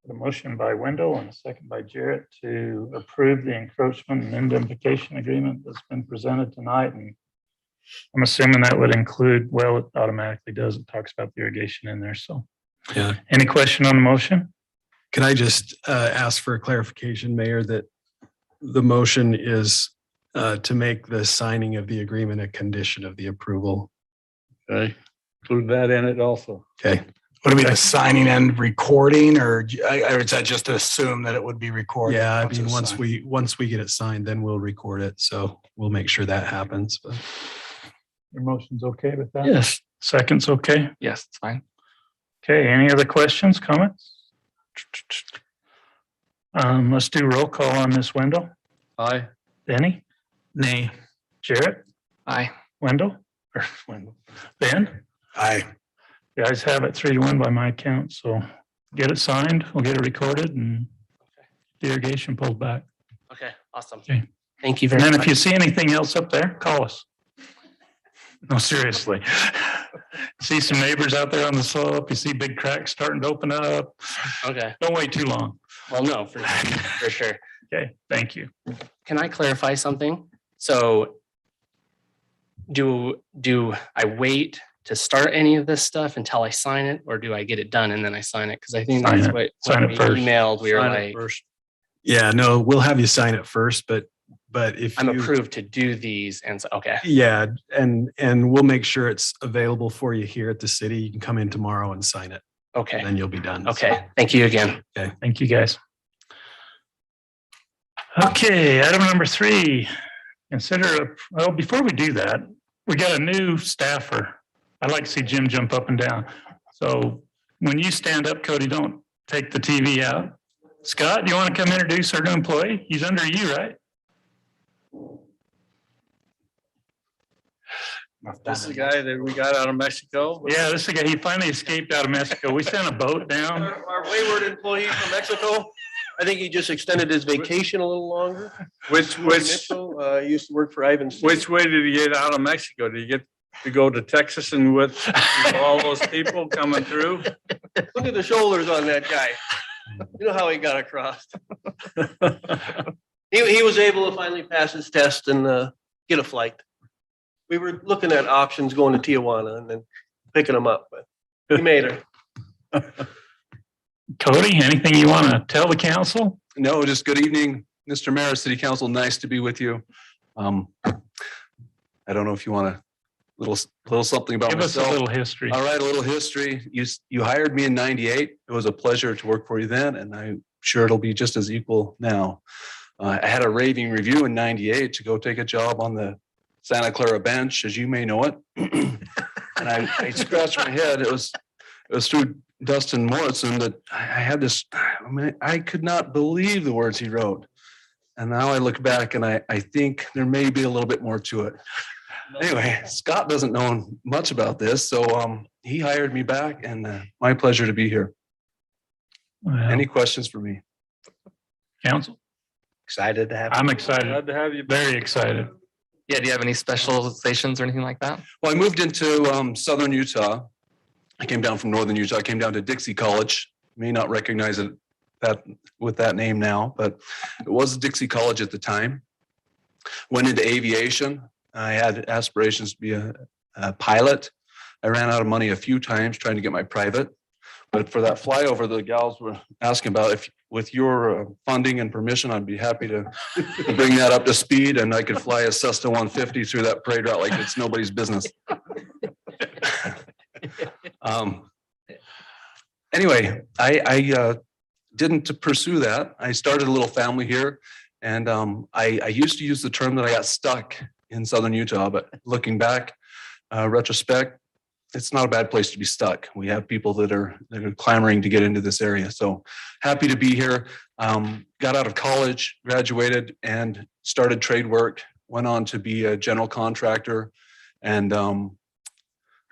A motion by Wendell and a second by Jarrett to approve the encroachment and indemnification agreement that's been presented tonight. And I'm assuming that would include, well, it automatically does. It talks about the irrigation in there. So Yeah. any question on the motion? Can I just ask for a clarification, Mayor, that the motion is to make the signing of the agreement a condition of the approval? Okay, include that in it also. Okay. Would it be the signing and recording or is that just to assume that it would be recorded? Yeah, I mean, it's once signed? we get it signed, then we'll record it. So we'll make sure that happens. But Your motion's okay with that? Yes. Second's okay? Yes, it's fine. Okay, any other questions, comments? Let's do roll call on this. Wendell? Aye. Benny? Nay. Jarrett? Aye. Wendell? Ben? Aye. The ayes have it 3-1 by my count. So get it signed, we'll get it recorded and the irrigation pulled back. Okay, awesome. Okay. Thank you And very then much. if you see anything else up there, call us. No, seriously. See some neighbors out there on the slope, you see big cracks starting to open up. Okay. Don't wait too long. Well, no, for sure. Okay, thank you. Can I clarify something? So do I wait to start any of this stuff until I sign it, or do I get it done and then I sign it? Because I think Sign that's it. what Sign when it we first. emailed, we were Sign it like, first. yeah, no, we'll have you sign it first, but if I'm you- approved to do these. And so, okay. Yeah, and we'll make sure it's available for you here at the city. You can come in tomorrow and sign it, and Okay. then you'll be done. Okay. Thank you again. Thank you, guys. Okay, item number 3. Well, before we do that, we got a new staffer. I'd like to see Jim jump up and down. So when you stand up, Cody, don't take the TV out. Scott, do you want to come introduce our new employee? He's under you, right? This is the guy that we got out of Mexico. Yeah, this is the guy. He finally escaped out of Mexico. We sent a boat down. Our wayward employee from Mexico, I think he just extended his vacation a little longer. Which Mitchell, used to work for Ivan. which way did he get out of Mexico? Did he get to go to Texas and with all those people coming through? Look at the shoulders on that guy. You know how he got across. He was able to finally pass his test and get a flight. We were looking at options going to Tijuana and then picking him up, but he made it. Cody, anything you want to tell the council? No, just good evening, Mr. Mayor, City Council. Nice to be with you. I don't know if you want a little something about Give us myself. a little history. All right, a little history. You hired me in '98. It was a pleasure to work for you then, and I'm sure it'll be just as equal now. I had a raving review in '98 to go take a job on the Santa Clara bench, as you may know it. And I scratched my head. It was through Dustin Morrison that I had this. I mean, I could not believe the words he wrote. And now I look back and I think there may be a little bit more to it. Anyway, Scott doesn't know much about this, so he hired me back, and my pleasure to be here. Well, Any questions for me? council, Excited to have. I'm excited, Glad to have you. very excited. Yeah, do you have any specializations or anything like that? Well, I moved into southern Utah. I came down from northern Utah. I came down to Dixie College. You may not recognize it that with that name now, but it was Dixie College at the time. Went into aviation. I had aspirations to be a pilot. I ran out of money a few times trying to get my private. But for that flyover, the gals were asking about if with your funding and permission, I'd be happy to bring that up to speed and I could fly a Cessna 150 through that parade route like it's nobody's business. Anyway, I didn't pursue that. I started a little family here and I used to use the term that I got stuck in southern Utah, but looking back, retrospect, it's not a bad place to be stuck. We have people that are clamoring to get into this area. So happy to be here. Got out of college, graduated and started trade work, went on to be a general contractor. And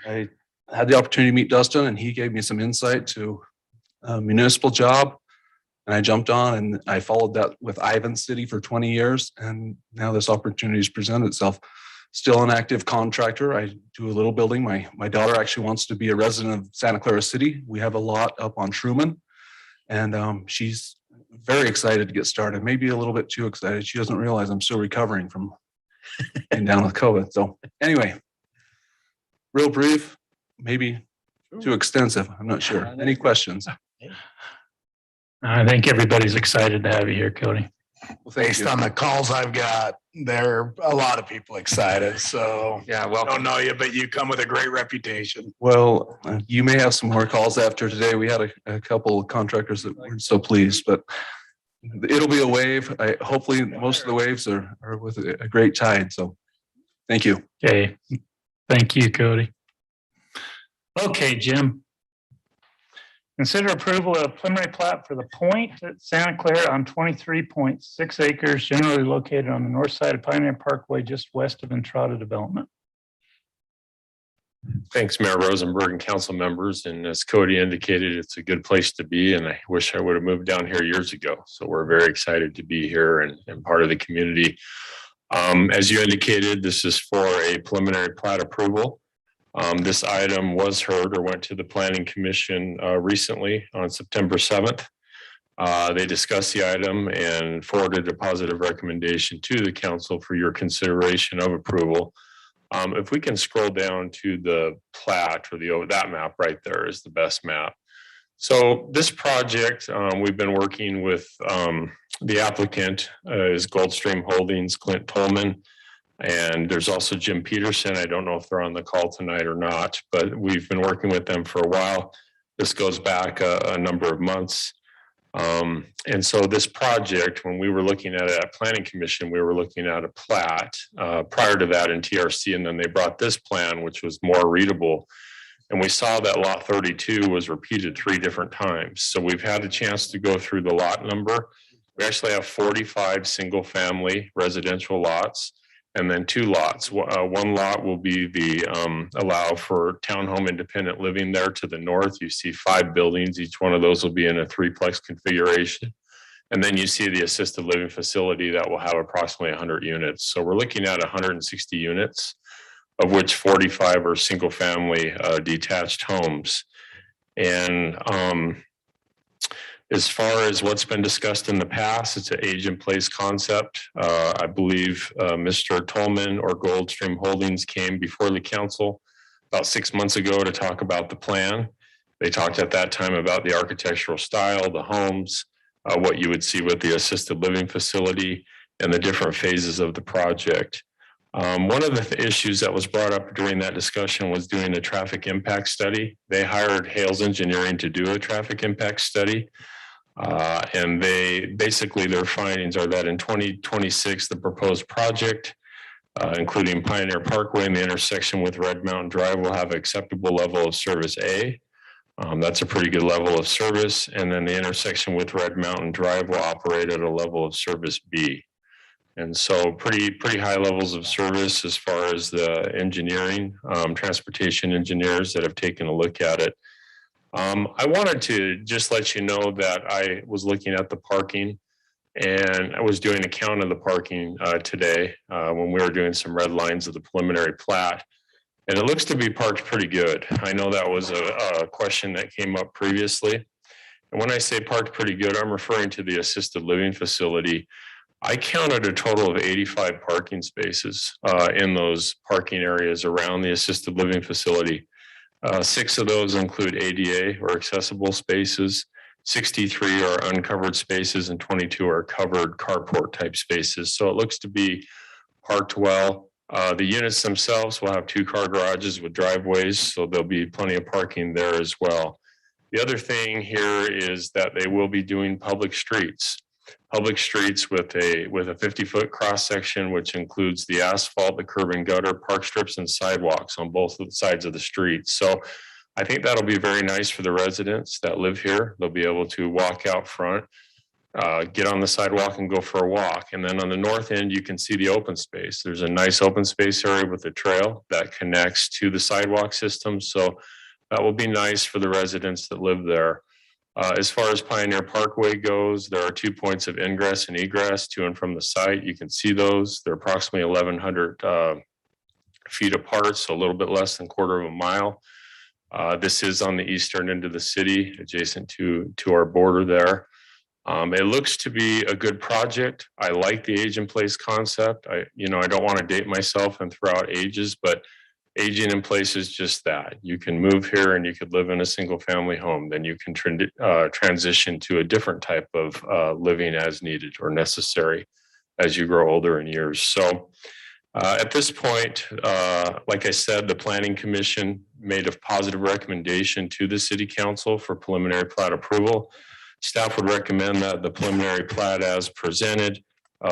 I had the opportunity to meet Dustin and he gave me some insight to a municipal job. And I jumped on and I followed that with Ivan City for 20 years. And now this opportunity has presented itself. Still an active contractor. I do a little building. My daughter actually wants to be a resident of Santa Clara City. We have a lot up on Truman. And she's very excited to get started. Maybe a little bit too excited. She doesn't realize I'm still recovering from being down with COVID. So anyway, real brief, maybe too extensive. I'm not sure. Any questions? I think everybody's excited to have you here, Cody. Well, thank Based you. on the calls I've got, there are a lot of people excited. So Yeah, I welcome. don't know you, but you come with a great reputation. Well, you may have some more calls after today. We had a couple of contractors that weren't so pleased, but it'll be a wave. Hopefully most of the waves are with a great tide. So thank you. Okay, thank you, Cody. Okay, Jim. Consider approval of preliminary plat for the Point at Santa Clara on 23.6 acres, generally located on the north side of Pioneer Parkway, just west of Entrada Development. Thanks, Mayor Rosenberg and council members. And as Cody indicated, it's a good place to be. And I wish I would have moved down here years ago. So we're very excited to be here and part of the community. As you indicated, this is for a preliminary plat approval. This item was heard or went to the Planning Commission recently on September 7th. They discussed the item and forwarded a positive recommendation to the council for your consideration of approval. If we can scroll down to the plat or that map right there is the best map. So this project, we've been working with the applicant is Goldstream Holdings, Clint Tolman. And there's also Jim Peterson. I don't know if they're on the call tonight or not, but we've been working with them for a while. This goes back a number of months. And so this project, when we were looking at it at Planning Commission, we were looking at a plat prior to that in TRC. And then they brought this plan, which was more readable. And we saw that lot 32 was repeated 3 different times. So we've had a chance to go through the lot number. We actually have 45 single family residential lots. And then 2 lots. One lot will be the allow for townhome independent living there to the north. You see 5 buildings. Each one of those will be in a 3-plex configuration. And then you see the assisted living facility that will have approximately 100 units. So we're looking at 160 units, of which 45 are single family detached homes. And as far as what's been discussed in the past, it's an age in place concept. I believe Mr. Tolman or Goldstream Holdings came before the council about 6 months ago to talk about the plan. They talked at that time about the architectural style, the homes, what you would see with the assisted living facility and the different phases of the project. One of the issues that was brought up during that discussion was doing a traffic impact study. They hired Hales Engineering to do a traffic impact study. And their findings are that in 2026, the proposed project, including Pioneer Parkway and the intersection with Red Mountain Drive, will have acceptable level of service A. That's a pretty good level of service. And then the intersection with Red Mountain Drive will operate at a level of service B. And so pretty high levels of service as far as the engineering, transportation engineers that have taken a look at it. I wanted to just let you know that I was looking at the parking and I was doing a count of the parking today when we were doing some red lines of the preliminary plat. And it looks to be parked pretty good. I know that was a question that came up previously. And when I say parked pretty good, I'm referring to the assisted living facility. I counted a total of 85 parking spaces in those parking areas around the assisted living facility. 6 of those include ADA or accessible spaces. 63 are uncovered spaces and 22 are covered carport type spaces. So it looks to be parked well. The units themselves will have 2-car garages with driveways, so there'll be plenty of parking there as well. The other thing here is that they will be doing public streets with a 50-foot cross section, which includes the asphalt, the curb and gutter, park strips, and sidewalks on both sides of the street. So I think that'll be very nice for the residents that live here. They'll be able to walk out front, get on the sidewalk and go for a walk. And then on the north end, you can see the open space. There's a nice open space area with a trail that connects to the sidewalk system. So that will be nice for the residents that live there. As far as Pioneer Parkway goes, there are 2 points of ingress and egress to and from the site. You can see those. They're approximately 1,100 feet apart, so a little bit less than 1/4 of a mile. This is on the eastern end of the city, adjacent to our border there. It looks to be a good project. I like the age in place concept. I don't want to date myself and throw out ages, but aging in place is just that. You can move here and you could live in a single family home. Then you can transition to a different type of living as needed or necessary as you grow older in years. So at this point, like I said, the Planning Commission made a positive recommendation to the City Council for preliminary plat approval. Staff would recommend that the preliminary plat as presented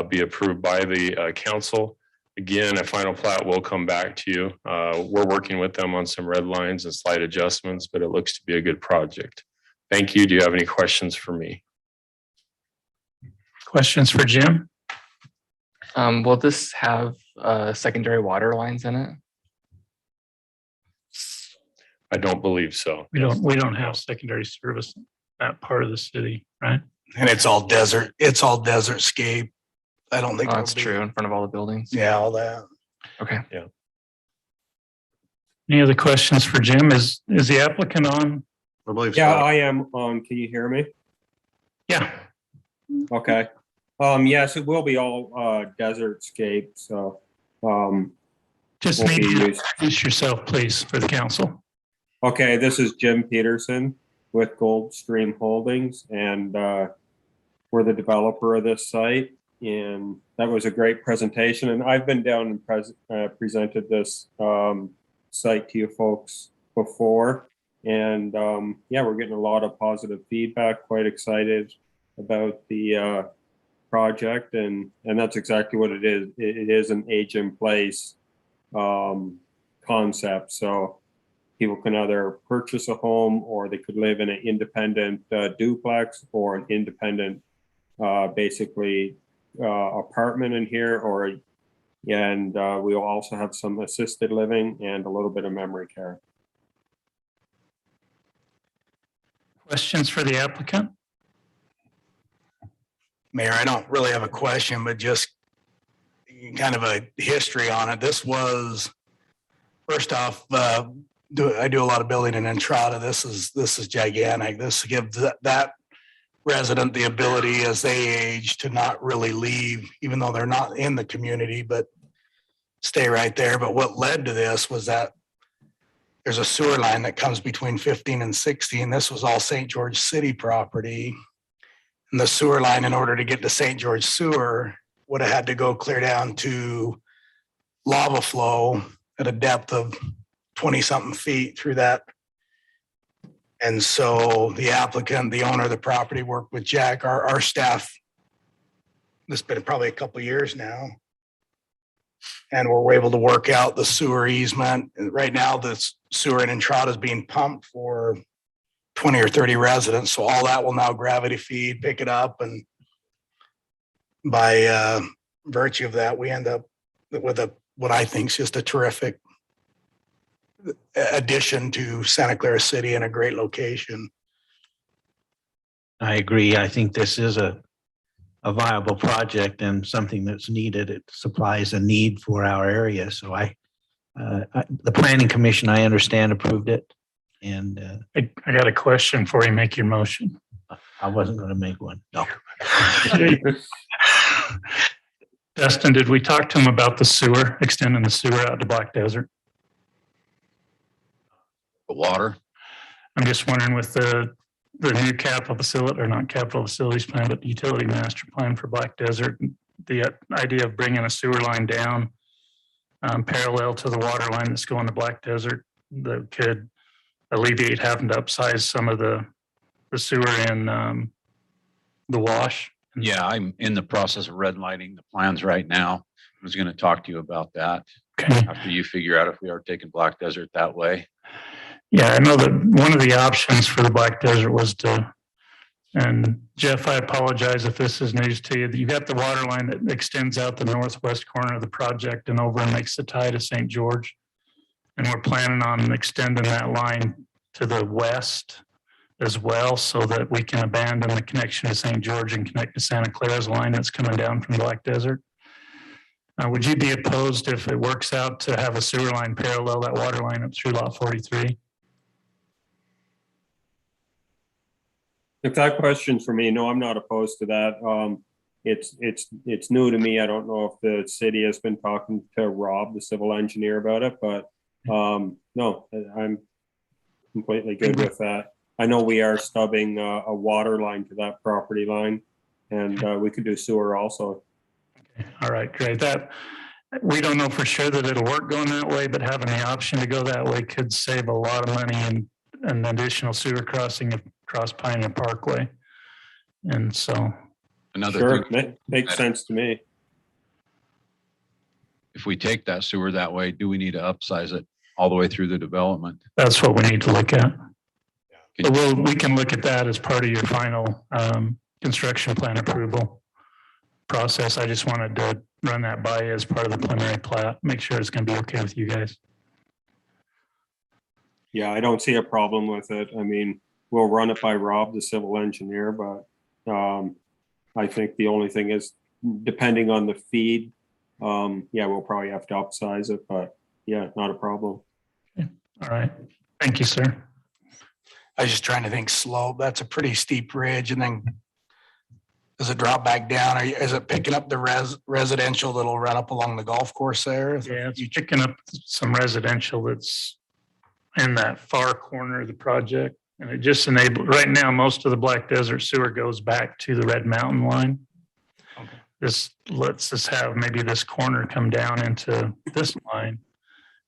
be approved by the council. Again, a final plat will come back to you. We're working with them on some red lines and slight adjustments, but it looks to be a good project. Thank you. Do you have any questions for me? Questions for Jim? Will this have secondary water lines in it? I don't believe so. We don't have secondary service in that part of the city, right? And it's all desert. It's all desert scape. I don't think Oh, that's true, in front of all the buildings. Yeah, all that. Okay. Any other questions for Jim? Is the applicant on? I believe Yeah, so. I am on. Can you hear me? Yeah. Okay. Yes, it will be all desert scape. So Just won't maybe be used. introduce yourself, please, for the council. Okay, this is Jim Peterson with Goldstream Holdings, and we're the developer of this site. And that was a great presentation. And I've been down and presented this site to you folks before. And yeah, we're getting a lot of positive feedback, quite excited about the project. And that's exactly what it is. It is an age in place concept. So people can either purchase a home or they could live in an independent duplex or an independent basically apartment in here, and we'll also have some assisted living and a little bit of memory care. Questions for the applicant? Mayor, I don't really have a question, but just kind of a history on it. This was, first off, I do a lot of building in Entrada. This is gigantic. This gives that resident the ability as they age to not really leave, even though they're not in the community, but stay right there. But what led to this was that there's a sewer line that comes between 15 and 16. This was all St. George City property. And the sewer line, in order to get to St. George Sewer, would have had to go clear down to lava flow at a depth of 20-something feet through that. And so the applicant, the owner of the property, worked with Jack, our staff. This has been probably a couple of years now. And we're able to work out the sewer easement. And right now, the sewer in Entrada is being pumped for 20 or 30 residents. So all that will now gravity feed, pick it up. And by virtue of that, we end up with what I think is just a terrific addition to Santa Clara City and a great location. I agree. I think this is a viable project and something that's needed. It supplies a need for our area. So the planning commission, I understand, approved it. And I got a question before you make your motion. I wasn't going to make one. No. Dustin, did we talk to him about the sewer, extending the sewer out to Black Desert? The water. I'm just wondering with the new capital facility, or not capital facilities plan, but utility master plan for Black Desert, the idea of bringing a sewer line down parallel to the water line that's going to Black Desert that could alleviate having to upsize some of the sewer in the wash. Yeah, I'm in the process of redlining the plans right now. I was going to talk to you about that Okay. after you figure out if we are taking Black Desert that way. Yeah, I know that one of the options for the Black Desert was to, and Jeff, I apologize if this is news to you, that you got the water line that extends out the northwest corner of the project and over and makes the tie to St. George. And we're planning on extending that line to the west as well, so that we can abandon the connection to St. George and connect to Santa Clara's line that's coming down from Black Desert. Would you be opposed if it works out to have a sewer line parallel that water line up through Lot 43? If that question's for me, no, I'm not opposed to that. It's new to me. I don't know if the city has been talking to Rob, the civil engineer, about it, but no, I'm completely good with that. I know we are stubbing a water line to that property line, and we could do sewer also. All right, great. That we don't know for sure that it'll work going that way, but having the option to go that way could save a lot of money and an additional sewer crossing across Pioneer Parkway. And so Sure, makes sense to me. If we take that sewer that way, do we need to upsize it all the way through the development? that's what we need to look at. But we can look at that as part of your final construction plan approval process. I just wanted to run that by you as part of the preliminary plat, make sure it's going to be okay with you guys. Yeah, I don't see a problem with it. I mean, we'll run it by Rob, the civil engineer, but I think the only thing is, depending on the feed, yeah, we'll probably have to upsize it, but yeah, not a problem. Okay. All right. Thank you, sir. I was just trying to think slope. That's a pretty steep ridge, and then does it drop back down? Is it picking up the residential that'll run up along the golf course there? Yeah, it's picking up some residential that's in that far corner of the project. And it just enabled, right now, most of the Black Desert sewer goes back to the Red Mountain line. Okay. This lets us have maybe this corner come down into this line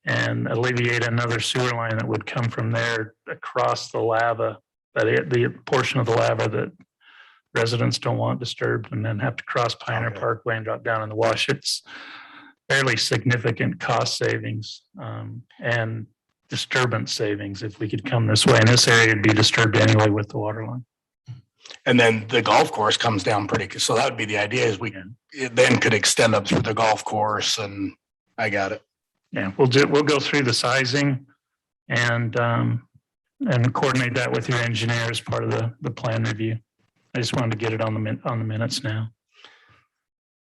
and alleviate another sewer line that would come from there across the lava, the portion of the lava that residents don't want disturbed, and then have to cross Pioneer Parkway and drop down in the wash. It's fairly significant cost savings and disturbance savings if we could come this way. And this area would be disturbed anyway with the water line. And then the golf course comes down pretty, so that would be the idea, is it then could extend up through the golf course, and I got it. Yeah, we'll go through the sizing and coordinate that with your engineer as part of the plan review. I just wanted to get it on the minutes now.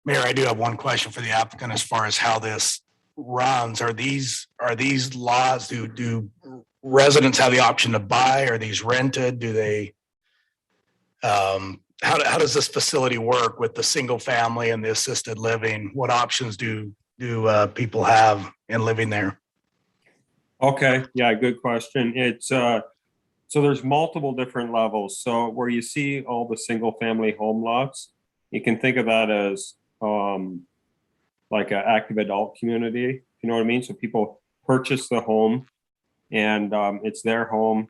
Mayor, I do have one question for the applicant as far as how this runs. Are these lots, do residents have the option to buy? Are these rented? Do they, how does this facility work with the single family and the assisted living? What options do people have in living there? Okay, yeah, good question. It's so there's multiple different levels. So where you see all the single family home lots, you can think of that as like an active adult community. You know what I mean? So people purchase the home and it's their home,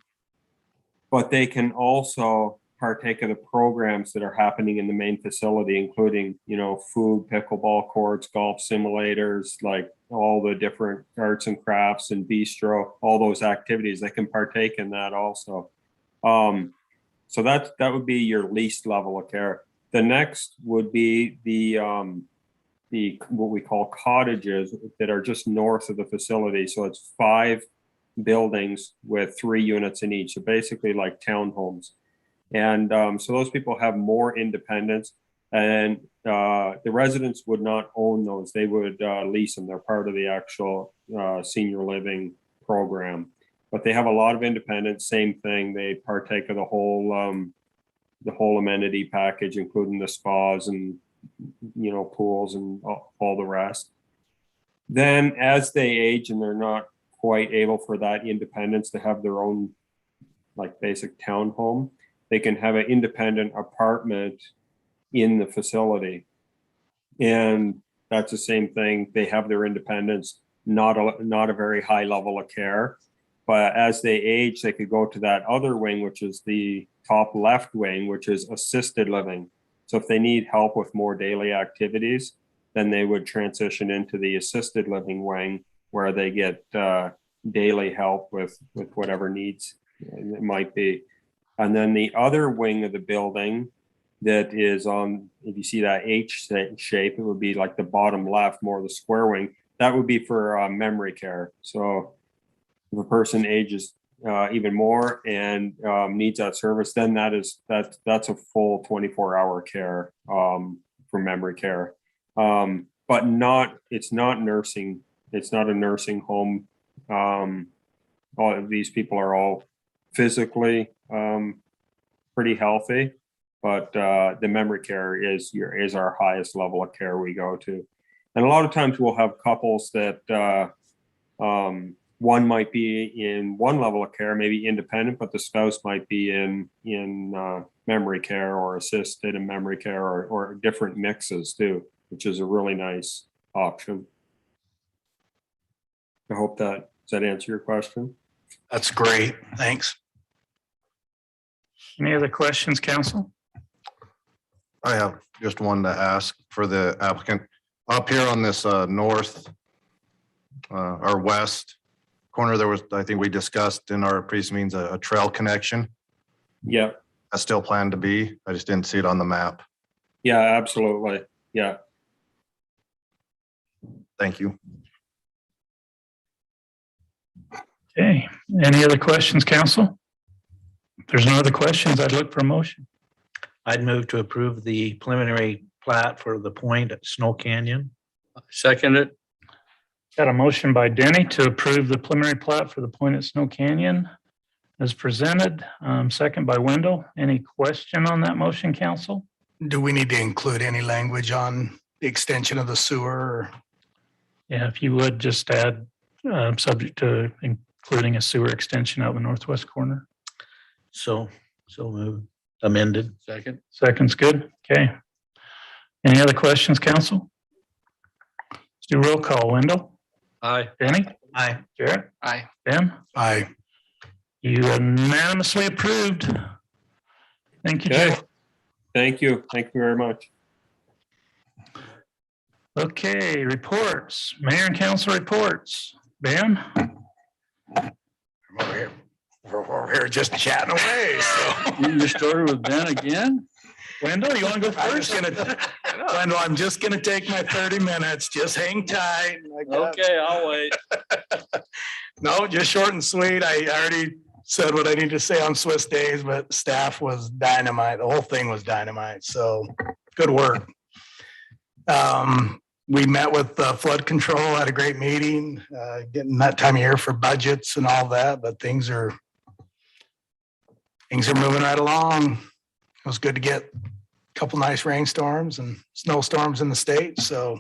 but they can also partake of the programs that are happening in the main facility, including, you know, food, pickleball courts, golf simulators, like all the different arts and crafts and bistro, all those activities. They can partake in that also. So that would be your least level of care. The next would be the what we call cottages that are just north of the facility. So it's 5 buildings with 3 units in each. So basically like townhomes. And so those people have more independence, and the residents would not own those. They would lease them. They're part of the actual senior living program, but they have a lot of independence. Same thing. They partake of the whole amenity package, including the spas and, you know, pools and all the rest. Then as they age and they're not quite able for that independence to have their own like basic townhome, they can have an independent apartment in the facility. And that's the same thing. They have their independence, not a very high level of care. But as they age, they could go to that other wing, which is the top left wing, which is assisted living. So if they need help with more daily activities, then they would transition into the assisted living wing, where they get daily help with whatever needs it might be. And then the other wing of the building that is on, if you see that H shape, it would be like the bottom left, more of the square wing. That would be for memory care. So if a person ages even more and needs that service, then that's a full 24-hour care for memory care. But it's not nursing. It's not a nursing home. All of these people are all physically pretty healthy, but the memory care is our highest level of care we go to. And a lot of times we'll have couples that one might be in one level of care, maybe independent, but the spouse might be in memory care or assisted in memory care, or different mixes too, which is a really nice option. I hope does that answer your question? That's great. Thanks. Any other questions, council? I have just one to ask for the applicant. Up here on this north or west corner, there was, I think we discussed in our previous meetings, a trail connection. Yeah. That's still planned to be. I just didn't see it on the map. Yeah, absolutely. Yeah. Thank you. Okay, any other questions, council? If there's no other questions, I'd look for a motion. I'd move to approve the preliminary plat for the point at Snow Canyon. Second it. Got a motion by Denny to approve the preliminary plat for the point at Snow Canyon as presented. Second by Wendell. Any question on that motion, council? Do we need to include any language on the extension of the sewer? Or? Yeah, if you would just add subject to including a sewer extension out in the northwest corner. So moved. Amended. Second. Second's good. Okay. Any other questions, council? Let's do roll call. Wendell? Aye. Denny? Aye. Jarrett? Aye. Ben? Aye. You unanimously approved. Thank you, Okay. Jay. Thank you. Thank you very much. Okay, reports. Mayor and council reports. Ben? I'm over here just chatting away. So You started with Ben again? Wendell, you want to go first? Wendell, I'm just gonna take my 30 minutes. Just hang tight. Okay, I'll wait. No, just short and sweet. I already said what I need to say on Swiss Days, but staff was dynamite. The whole thing was dynamite. So good work. We met with flood control, had a great meeting, getting that time of year for budgets and all that, but things are moving right along. It was good to get a couple nice rainstorms and snowstorms in the state. So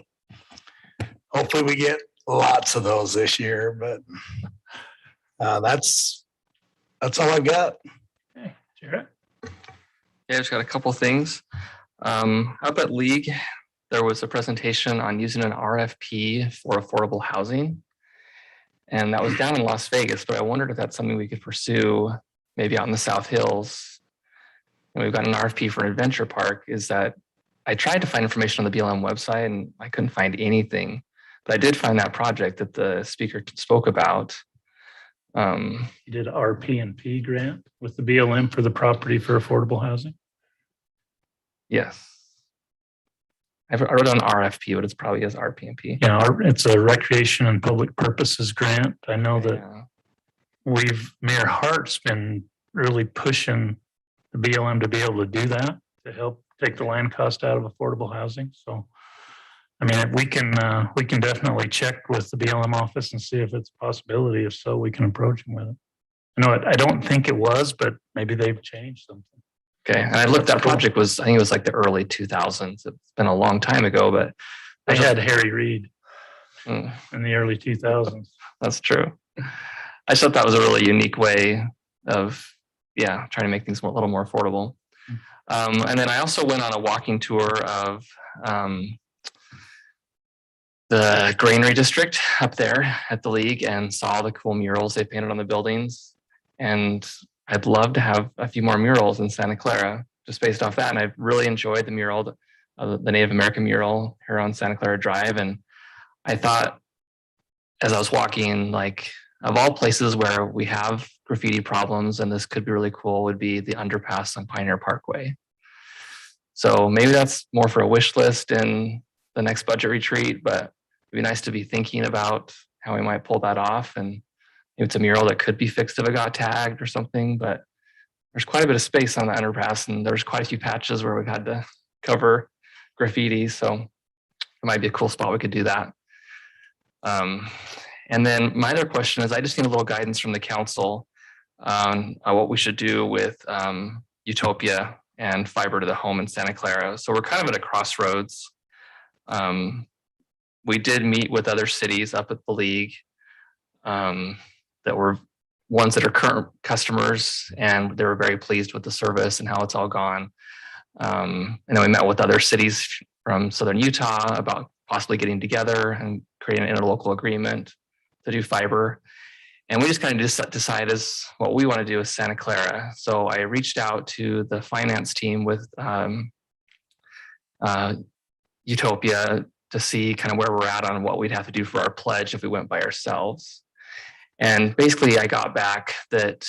hopefully we get lots of those this year, but that's all I've got. Okay, Jarrett? Yeah, I just got a couple things. Up at League, there was a presentation on using an RFP for affordable housing. And that was down in Las Vegas, but I wondered if that's something we could pursue maybe out in the South Hills. And we've got an RFP for an adventure park. Is that I tried to find information on the BLM website and I couldn't find anything, but I did find that project that the speaker spoke about. You did a RP&P grant with the BLM for the property for affordable housing? Yes. I wrote on RFP, but it's probably as RP&P. Yeah, it's a recreation and public purposes grant. I know that Yeah. Mayor Hart's been really pushing the BLM to be able to do that, to help take the land cost out of affordable housing. So, I mean, we can definitely check with the BLM office and see if it's a possibility. If so, we can approach them with it. I don't think it was, but maybe they've changed something. Okay, and I looked, that project was, I think it was like the early 2000s. It's been a long time ago, but They had Harry Reid Mm, in the early 2000s. that's true. I just thought that was a really unique way of, yeah, trying to make things a little more affordable. And then I also went on a walking tour of the granary district up there at the league and saw the cool murals they painted on the buildings. And I'd love to have a few more murals in Santa Clara just based off that. And I really enjoyed the mural, the Native American mural here on Santa Clara Drive. And I thought, as I was walking, like, of all places where we have graffiti problems, and this could be really cool, would be the underpass on Pioneer Parkway. So maybe that's more for a wish list in the next budget retreat, but it'd be nice to be thinking about how we might pull that off. And it's a mural that could be fixed if it got tagged or something, but there's quite a bit of space on the underpass, and there's quite a few patches where we've had to cover graffiti. So it might be a cool spot we could do that. And then my other question is, I just need a little guidance from the council on what we should do with Utopia and fiber to the home in Santa Clara. So we're kind of at a crossroads. We did meet with other cities up at the league that were ones that are current customers, and they were very pleased with the service and how it's all gone. And then we met with other cities from Southern Utah about possibly getting together and creating an interlocal agreement to do fiber. And we just kind of just decide as what we want to do with Santa Clara. So I reached out to the finance team with Utopia to see kind of where we're at on what we'd have to do for our pledge if we went by ourselves. And basically I got back that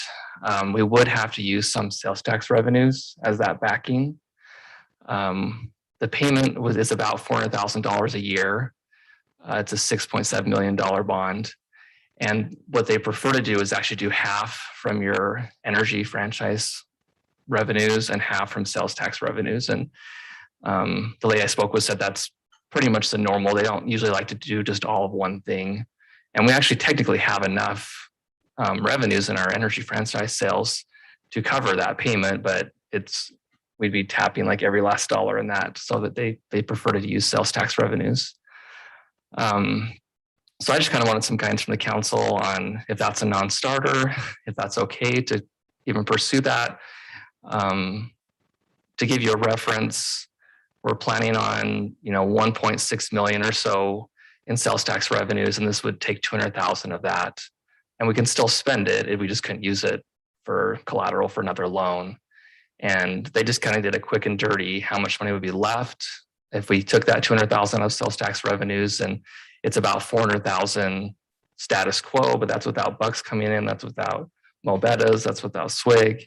we would have to use some sales tax revenues as that backing. The payment is about $400,000 a year. It's a $6.7 million bond. And what they prefer to do is actually do half from your energy franchise revenues and half from sales tax revenues. And the lady I spoke with said that's pretty much the normal. They don't usually like to do just all of one thing. And we actually technically have enough revenues in our energy franchise sales to cover that payment, but we'd be tapping like every last dollar in that, so that they prefer to use sales tax revenues. So I just kind of wanted some guidance from the council on if that's a non-starter, if that's okay to even pursue that. To give you a reference, we're planning on 1.6 million or so in sales tax revenues, and this would take 200,000 of that, and we can still spend it if we just couldn't use it for collateral for another loan. And they just kind of did a quick and dirty how much money would be left if we took that 200,000 of sales tax revenues, and it's about 400,000 status quo, but that's without bucks coming in, that's without Mobetas, that's without SWIG.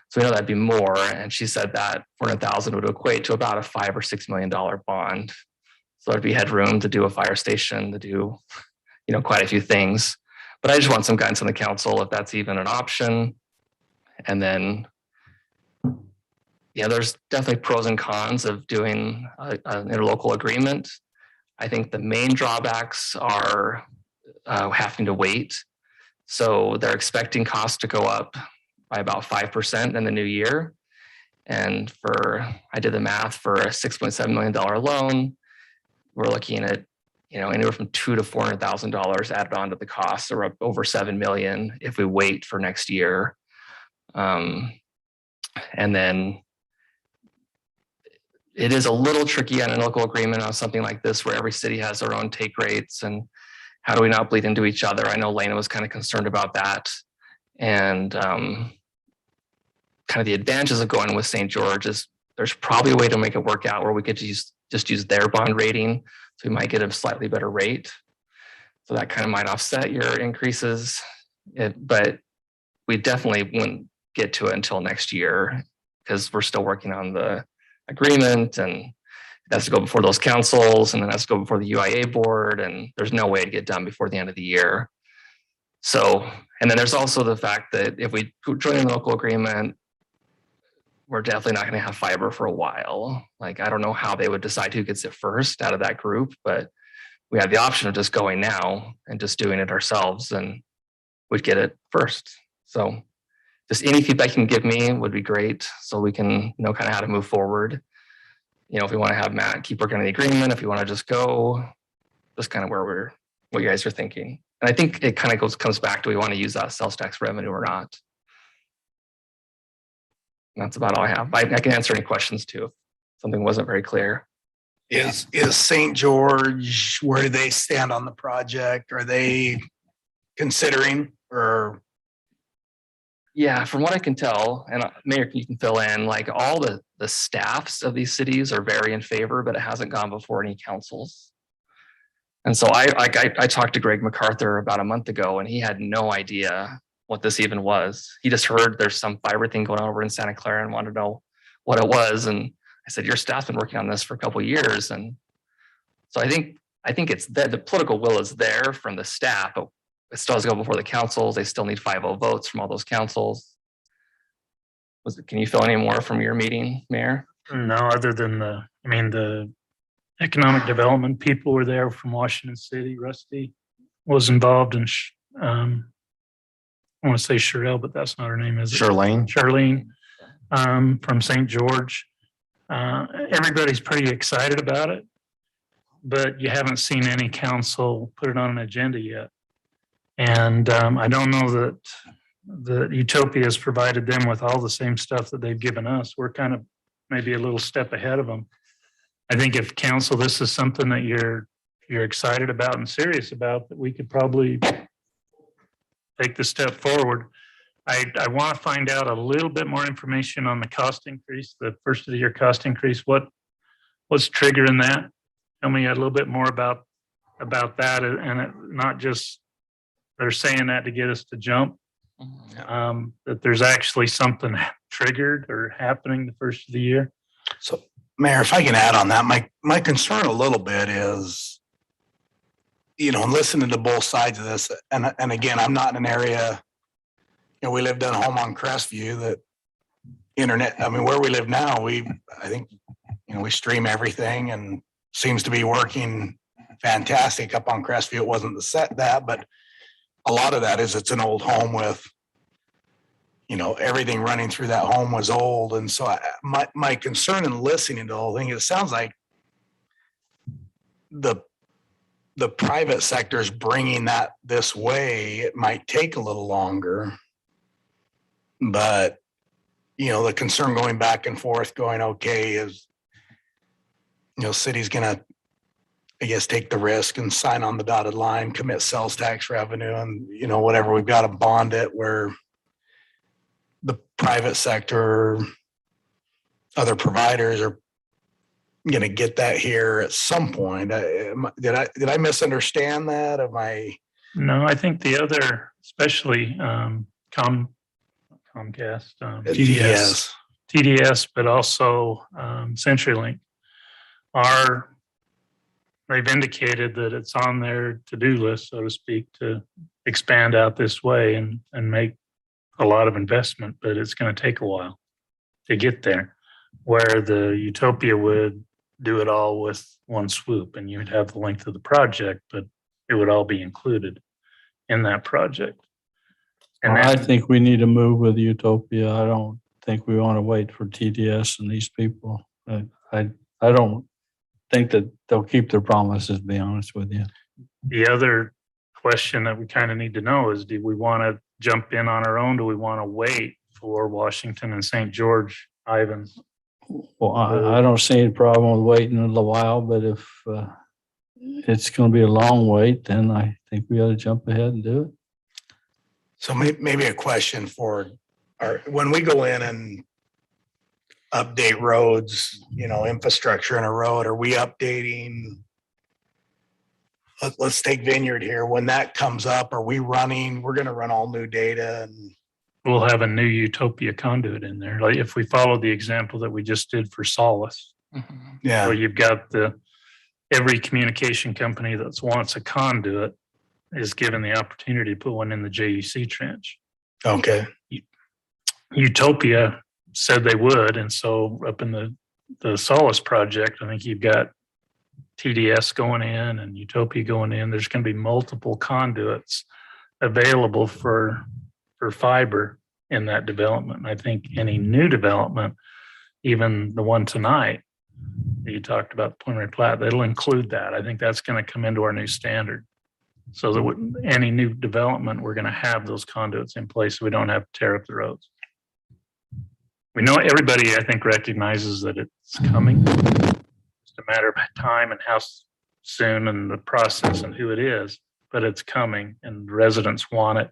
So we know that'd be more. And she said that 400,000 would equate to about a $5 or $6 million bond. So there'd be headroom to do a fire station, to do, quite a few things. But I just want some guidance on the council if that's even an option. And then, there's definitely pros and cons of doing an interlocal agreement. I think the main drawbacks are having to wait. So they're expecting costs to go up by about 5% in the new year. And I did the math for a $6.7 million loan, we're looking at, anywhere from $200,000 to $400,000 added on to the cost, or over $7 million if we wait for next year. And then it is a little tricky on a local agreement on something like this, where every city has their own take rates, and how do we not bleed into each other? I know Lena was kind of concerned about that. And kind of the advantages of going with St. George is there's probably a way to make it work out where we could just use their bond rating. So we might get a slightly better rate. So that kind of might offset your increases. But we definitely wouldn't get to it until next year, because we're still working on the agreement, and it has to go before those councils, and then it has to go before the UIA board, and there's no way to get done before the end of the year. So And then there's also the fact that if we join in the local agreement, we're definitely not going to have fiber for a while. Like, I don't know how they would decide who gets it first out of that group, but we have the option of just going now and just doing it ourselves, and we'd get it first. So just any feedback you can give me would be great, so we can know kind of how to move forward. If we want to have Matt keep working on the agreement, if you want to just go, just kind of what you guys are thinking. And I think it kind of comes back to, we want to use that sales tax revenue or not. And that's about all I have. I can answer any questions too if something wasn't very clear. Is St. George, where do they stand on the project? Are they considering, or? Yeah, from what I can tell, and Mayor, you can fill in, like all the staffs of these cities are very in favor, but it hasn't gone before any councils. And so I talked to Greg MacArthur about a month ago, and he had no idea what this even was. He just heard there's some fiber thing going on over in Santa Clara and wanted to know what it was. And I said, your staff's been working on this for a couple of years. And so I think it's the political will is there from the staff, but it still has to go before the councils. They still need 5-0 votes from all those councils. Can you fill any more from your meeting, Mayor? No, other than the economic development people were there from Washington City. Rusty was involved, and I want to say Sherelle, but that's not her name, is it? Charlene from St. George. Everybody's pretty excited about it, but you haven't seen any council put it on an agenda yet. And I don't know that the Utopia has provided them with all the same stuff that they've given us. We're kind of maybe a little step ahead of them. I think if council, this is something that you're excited about and serious about, that we could probably take the step forward. I want to find out a little bit more information on the cost increase, the first of the year cost increase. What's triggering that? Tell me a little bit more about that, and it, not just they're saying that to get us to jump. That there's actually something triggered or happening the first of the year. So, Mayor, if I can add on that, my concern a little bit is, listening to both sides of this, and again, I'm not in an area, we lived in a home on Crestview that internet, where we live now, I think, we stream everything and seems to be working fantastic up on Crestview. It wasn't the set but a lot of that is it's an old home with, everything running through that home was old. And so my concern in listening to the whole thing, it sounds like the private sector is bringing that this way. It might take a little longer, but, the concern going back and forth going, okay, is, city's going to, I guess, take the risk and sign on the dotted line, commit sales tax revenue, and, whatever, we've got to bond it, where the private sector, other providers are going to get that here at some point. Did I misunderstand that? No, I think the other, especially Comcast, TDS, but also CenturyLink, they've indicated that it's on their to-do list, so to speak, to expand out this way and make a lot of investment, but it's going to take a while to get there, where the Utopia would do it all with one swoop, and you'd have the length of the project, but it would all be included in that project. And I think we need to move with Utopia. I don't think we want to wait for TDS and these people. I don't think that they'll keep their promises, to be honest with you. The other question that we kind of need to know is, do we want to jump in on our own? Do we want to wait for Washington and St. George, Ivans? Well, I don't see any problem with waiting a little while, but if it's going to be a long wait, then I think we ought to jump ahead and do it. So maybe a question for when we go in and update roads, infrastructure in a road, are we updating? Let's take Vineyard here. When that comes up, are we running? We're going to run all new data, and we'll have a new Utopia conduit in there. Like if we follow the example that we just did for Solace. Yeah. So you've got every communication company that wants a conduit is given the opportunity to put one in the JUC trench. Okay. Utopia said they would, and so up in the Solace project, I think you've got TDS going in and Utopia going in. There's going to be multiple conduits available for fiber in that development. And I think any new development, even the one tonight that you talked about, the preliminary plat, that'll include that. I think that's going to come into our new standard. So that any new development, we're going to have those conduits in place so we don't have to tear up the roads. We know everybody, I think, recognizes that it's coming. It's a matter of time and how soon and the process and who it is, but it's coming and residents want it.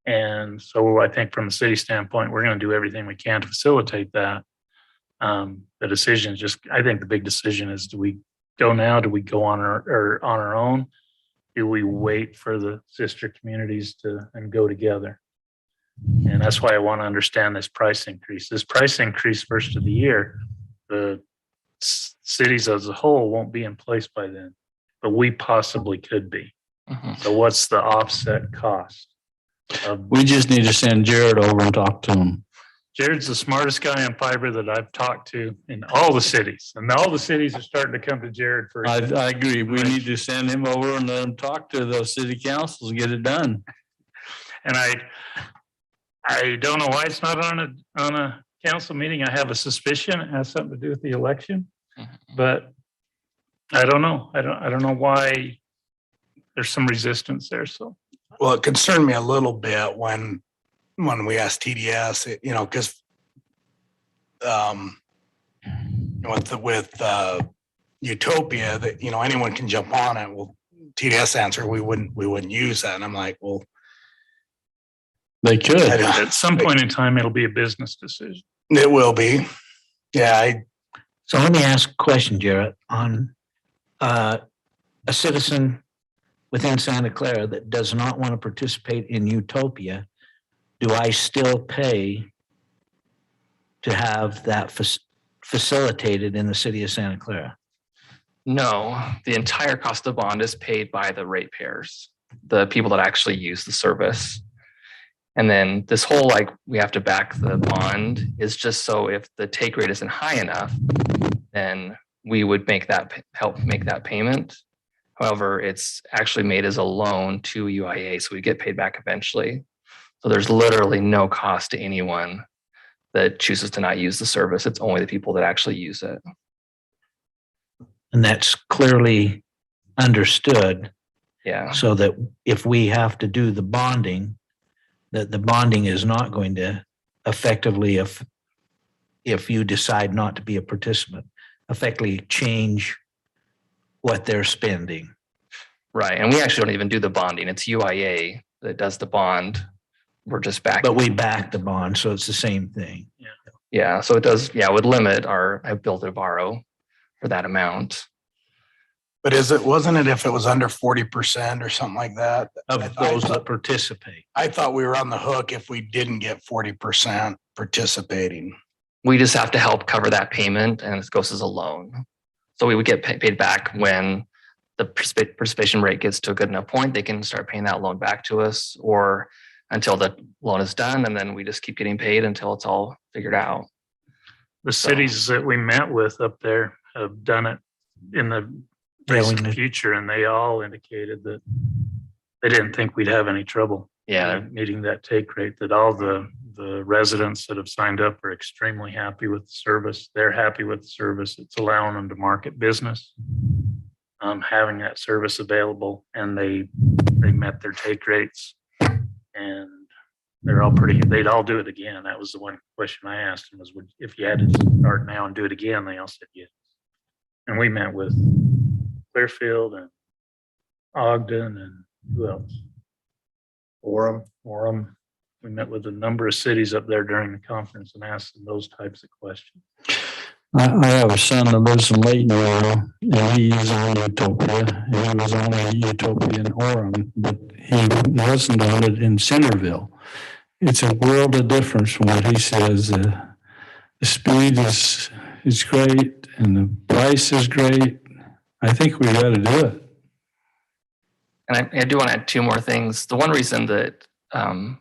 And so I think from a city standpoint, we're going to do everything we can to facilitate that. The decision is just, I think the big decision is, do we go now? Do we go on our own? Do we wait for the sister communities and go together? And that's why I want to understand this price increase. This price increase first of the year, the cities as a whole won't be in place by then, but we possibly could be. So what's the offset cost? We just need to send Jared over and talk to him. Jared's the smartest guy on fiber that I've talked to in all the cities, and all the cities are starting to come to Jared for. I agree. We need to send him over and let him talk to those city councils and get it done. And I don't know why it's not on a council meeting. I have a suspicion it has something to do with the election, but I don't know. I don't know why there's some resistance there. So, well, it concerned me a little bit when we asked TDS, because with Utopia, that anyone can jump on it. Well, TDS answered we wouldn't use that, and I'm like, well, they could. At some point in time, it'll be a business decision. It will be. Yeah. So let me ask a question, Jared, on a citizen within Santa Clara that does not want to participate in Utopia. Do I still pay to have that facilitated in the city of Santa Clara? No, the entire cost of the bond is paid by the ratepayers, the people that actually use the service. And then this whole, we have to back the bond is just so if the take rate isn't high enough, then we would help make that payment. However, it's actually made as a loan to UIA, so we get paid back eventually. So there's literally no cost to anyone that chooses to not use the service. It's only the people that actually use it. And that's clearly understood. Yeah. So that if we have to do the bonding, that the bonding is not going to effectively, if you decide not to be a participant, effectively change what they're spending. Right. And we actually don't even do the bonding. It's UIA that does the bond. We're just backing. But we back the bond, so it's the same thing. Yeah. Yeah. So it does, it would limit our ability to borrow for that amount. But wasn't it if it was under 40% or something like that? Of those that participate. I thought we were on the hook if we didn't get 40% participating. We just have to help cover that payment, and it goes as a loan. So we would get paid back when the participation rate gets to a good enough point. They can start paying that loan back to us, or until the loan is done, and then we just keep getting paid until it's all figured out. The cities that we met with up there have done it in the recent future, and they all indicated that they didn't think we'd have any trouble meeting that take rate, that all the residents that have signed up are extremely happy with the service. They're happy with the service. It's allowing them to market business, having that service available, and they met their take rates, and they're all they'd all do it again. That was the one question I asked them was, if you had to start now and do it again, they all said yes. And we met with Clearfield and Ogden and who else? Orem. We met with a number of cities up there during the conference and asked them those types of questions. I have a son that lives in Layton, Ohio, and he is on Utopia. He was on Utopia in Orem, but he wasn't on it in Centerville. It's a world of difference from what he says. The speed is great, and the price is great. I think we got to do it. And I do want to add two more things. The one reason that kind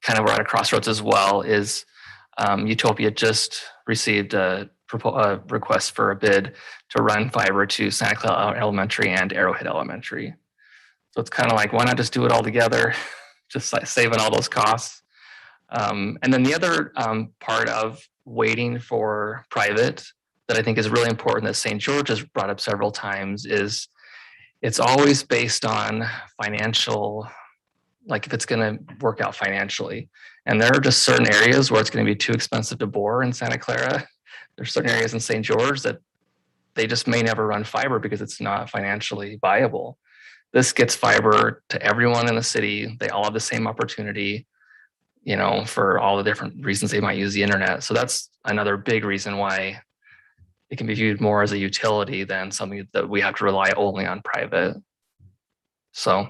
of we're at a crossroads as well is Utopia just received a request for a bid to run fiber to Santa Clara Elementary and Arrowhead Elementary. So it's kind of like, why not just do it all together? Just like saving all those costs. And then the other part of waiting for private that I think is really important that St. George has brought up several times is it's always based on financial, like if it's going to work out financially. And there are just certain areas where it's going to be too expensive to bore in Santa Clara. There's certain areas in St. George that they just may never run fiber because it's not financially viable. This gets fiber to everyone in the city. They all have the same opportunity, you know, for all the different reasons they might use the internet. So that's another big reason why it can be viewed more as a utility than something that we have to rely only on private. So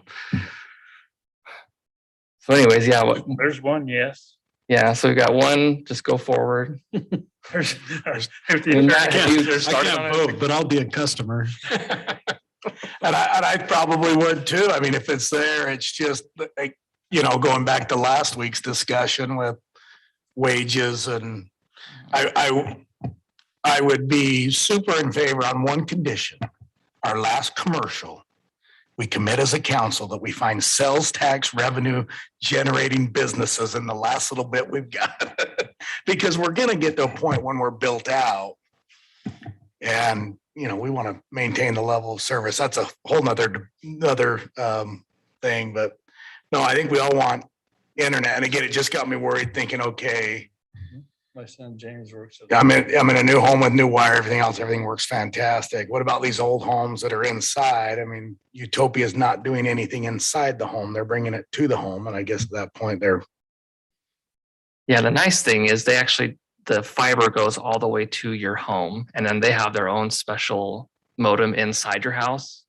anyways, yeah. There's one, yes. Yeah, so we got one, just go forward. There's I can't vote, but I'll be a customer. And I probably would too. I mean, if it's there, it's just like, you know, going back to last week's discussion with wages, and I would be super in favor on one condition. Our last commercial, we commit as a council that we find sales tax revenue generating businesses in the last little bit we've got. Because we're going to get to a point when we're built out and, you know, we want to maintain the level of service. That's a whole nother thing. But no, I think we all want internet. And again, it just got me worried thinking, okay, My son James works. I'm in a new home with new wire, everything works fantastic. What about these old homes that are inside? I mean, Utopia is not doing anything inside the home. They're bringing it to the home. And I guess at that point they're. Yeah, the nice thing is the fiber goes all the way to your home, and then they have their own special modem inside your house.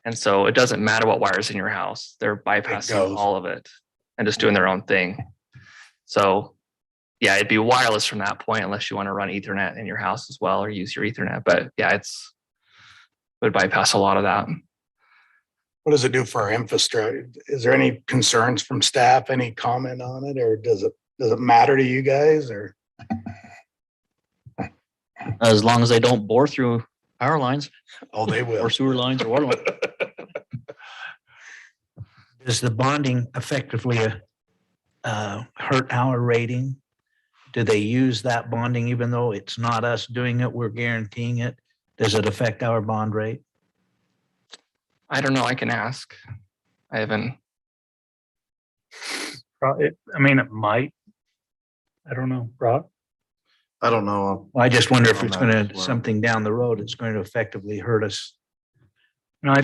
And so it doesn't matter what wires in your house. They're bypassing all of it and just doing their own thing. So yeah, it'd be wireless from that point unless you want to run Ethernet in your house as well or use your Ethernet. But yeah, would bypass a lot of that. What does it do for our infrastructure? Is there any concerns from staff? Any comment on it, or does it matter to you guys? Or as long as they don't bore through power lines. Oh, they will. Or sewer lines or water lines. Does the bonding effectively hurt our rating? Do they use that bonding even though it's not us doing it, we're guaranteeing it? Does it affect our bond rate? I don't know. I can ask. I haven't. I mean, it might. I don't know, Brock. I don't know. Well, I just wonder if it's On that going as to, well. something down the road, it's going to effectively hurt us. No, I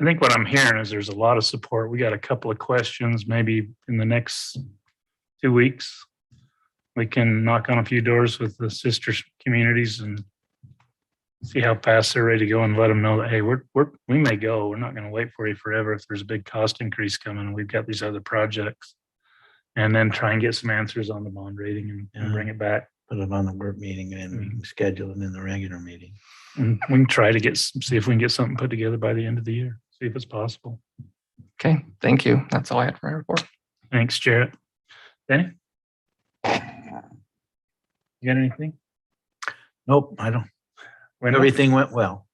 think what I'm hearing is there's a lot of support. We got a couple of questions, maybe in the next 2 weeks. We can knock on a few doors with the sister communities and see how fast they're ready to go and let them know that, hey, we may go. We're not going to wait for you forever if there's a big cost increase coming. We've got these other projects. And then try and get some answers on the bond rating and bring it back. Put it on the work meeting and then we can schedule it in the regular meeting. And we can try to see if we can get something put together by the end of the year. See if it's possible. Okay, thank you. That's all I had for my report. Thanks, Jarrett. Danny? You got anything? Nope, I don't. Wendell? Everything went well.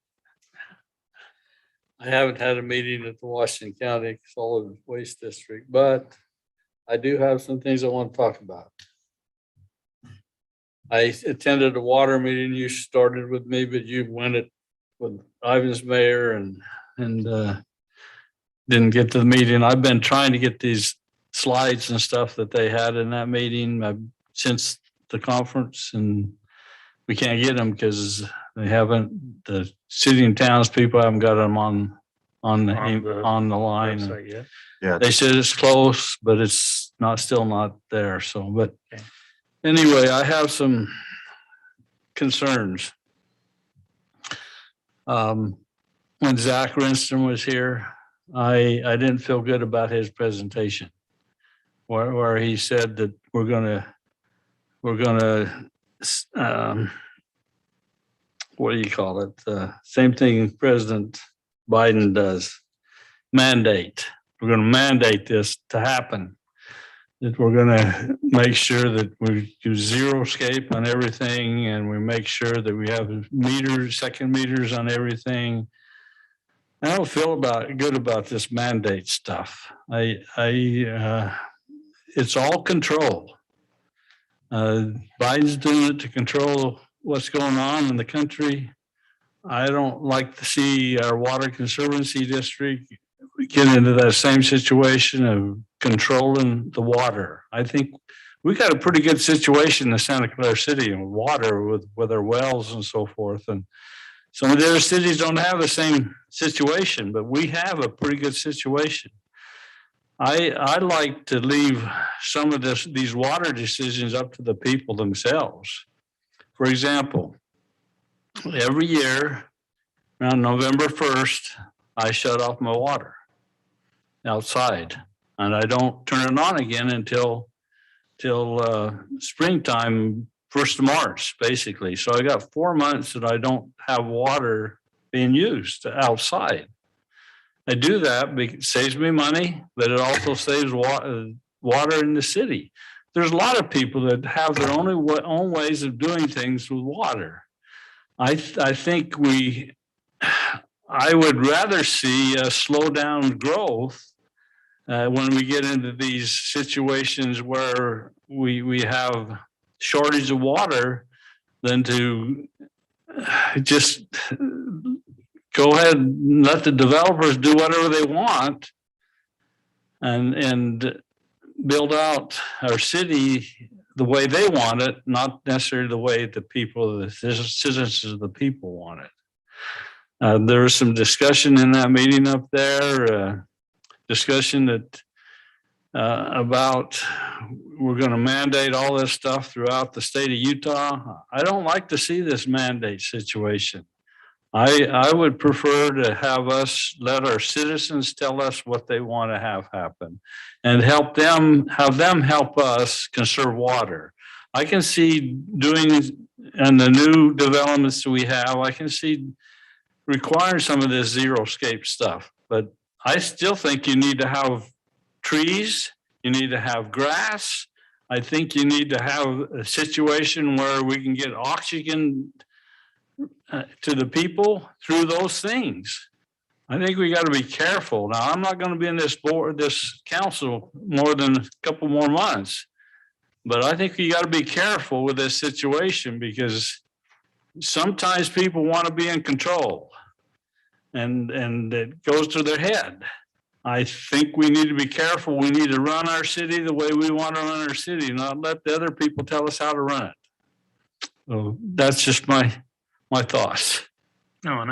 I haven't had a meeting at the Washington County Solid Waste District, but I do have some things I want to talk about. I attended a water meeting. You started with me, but you went it with Ivan's mayor and didn't get to the meeting. I've been trying to get these slides and stuff that they had in that meeting since the conference, and we can't get them because they haven't. The city and townspeople haven't got them on the line. Website yet? Yeah. They said it's close, but it's still not there. So, but anyway, I have some concerns. When Zach Rinston was here, I didn't feel good about his presentation, where he said that we're gonna what do you call it? Same thing President Biden does. mandate. We're going to mandate this to happen. That we're going to make sure that we do zero scape on everything, and we make sure that we have meters, second meters on everything. I don't feel good about this mandate stuff. It's all control. Biden's doing it to control what's going on in the country. I don't like to see our water conservancy district get into that same situation of controlling the water. I think we got a pretty good situation in Santa Clara City and water with our wells and so forth. And some of the other cities don't have the same situation, but we have a pretty good situation. I like to leave some of these water decisions up to the people themselves. For example, every year around November 1st, I shut off my water outside, and I don't turn it on again until springtime, 1st of March, basically. So I got 4 months that I don't have water being used outside. I do that because it saves me money, but it also saves water in the city. There's a lot of people that have their own ways of doing things with water. I think I would rather see a slow down growth when we get into these situations where we have shortage of water than to just go ahead and let the developers do whatever they want and build out our city the way they want it, not necessarily the way the citizens of the people want it. There was some discussion in that meeting up there, discussion that about we're going to mandate all this stuff throughout the state of Utah. I don't like to see this mandate situation. I would prefer to have us let our citizens tell us what they want to have happen and have them help us conserve water. I can see and the new developments that we have, I can see requiring some of this zero scape stuff, but I still think you need to have trees, you need to have grass. I think you need to have a situation where we can get oxygen to the people through those things. I think we got to be careful. Now, I'm not going to be in this council more than a couple more months, but I think you got to be careful with this situation because sometimes people want to be in control and it goes to their head. I think we need to be careful. We need to run our city the way we want to run our city, not let the other people tell us how to run it. So that's just my thoughts. No, and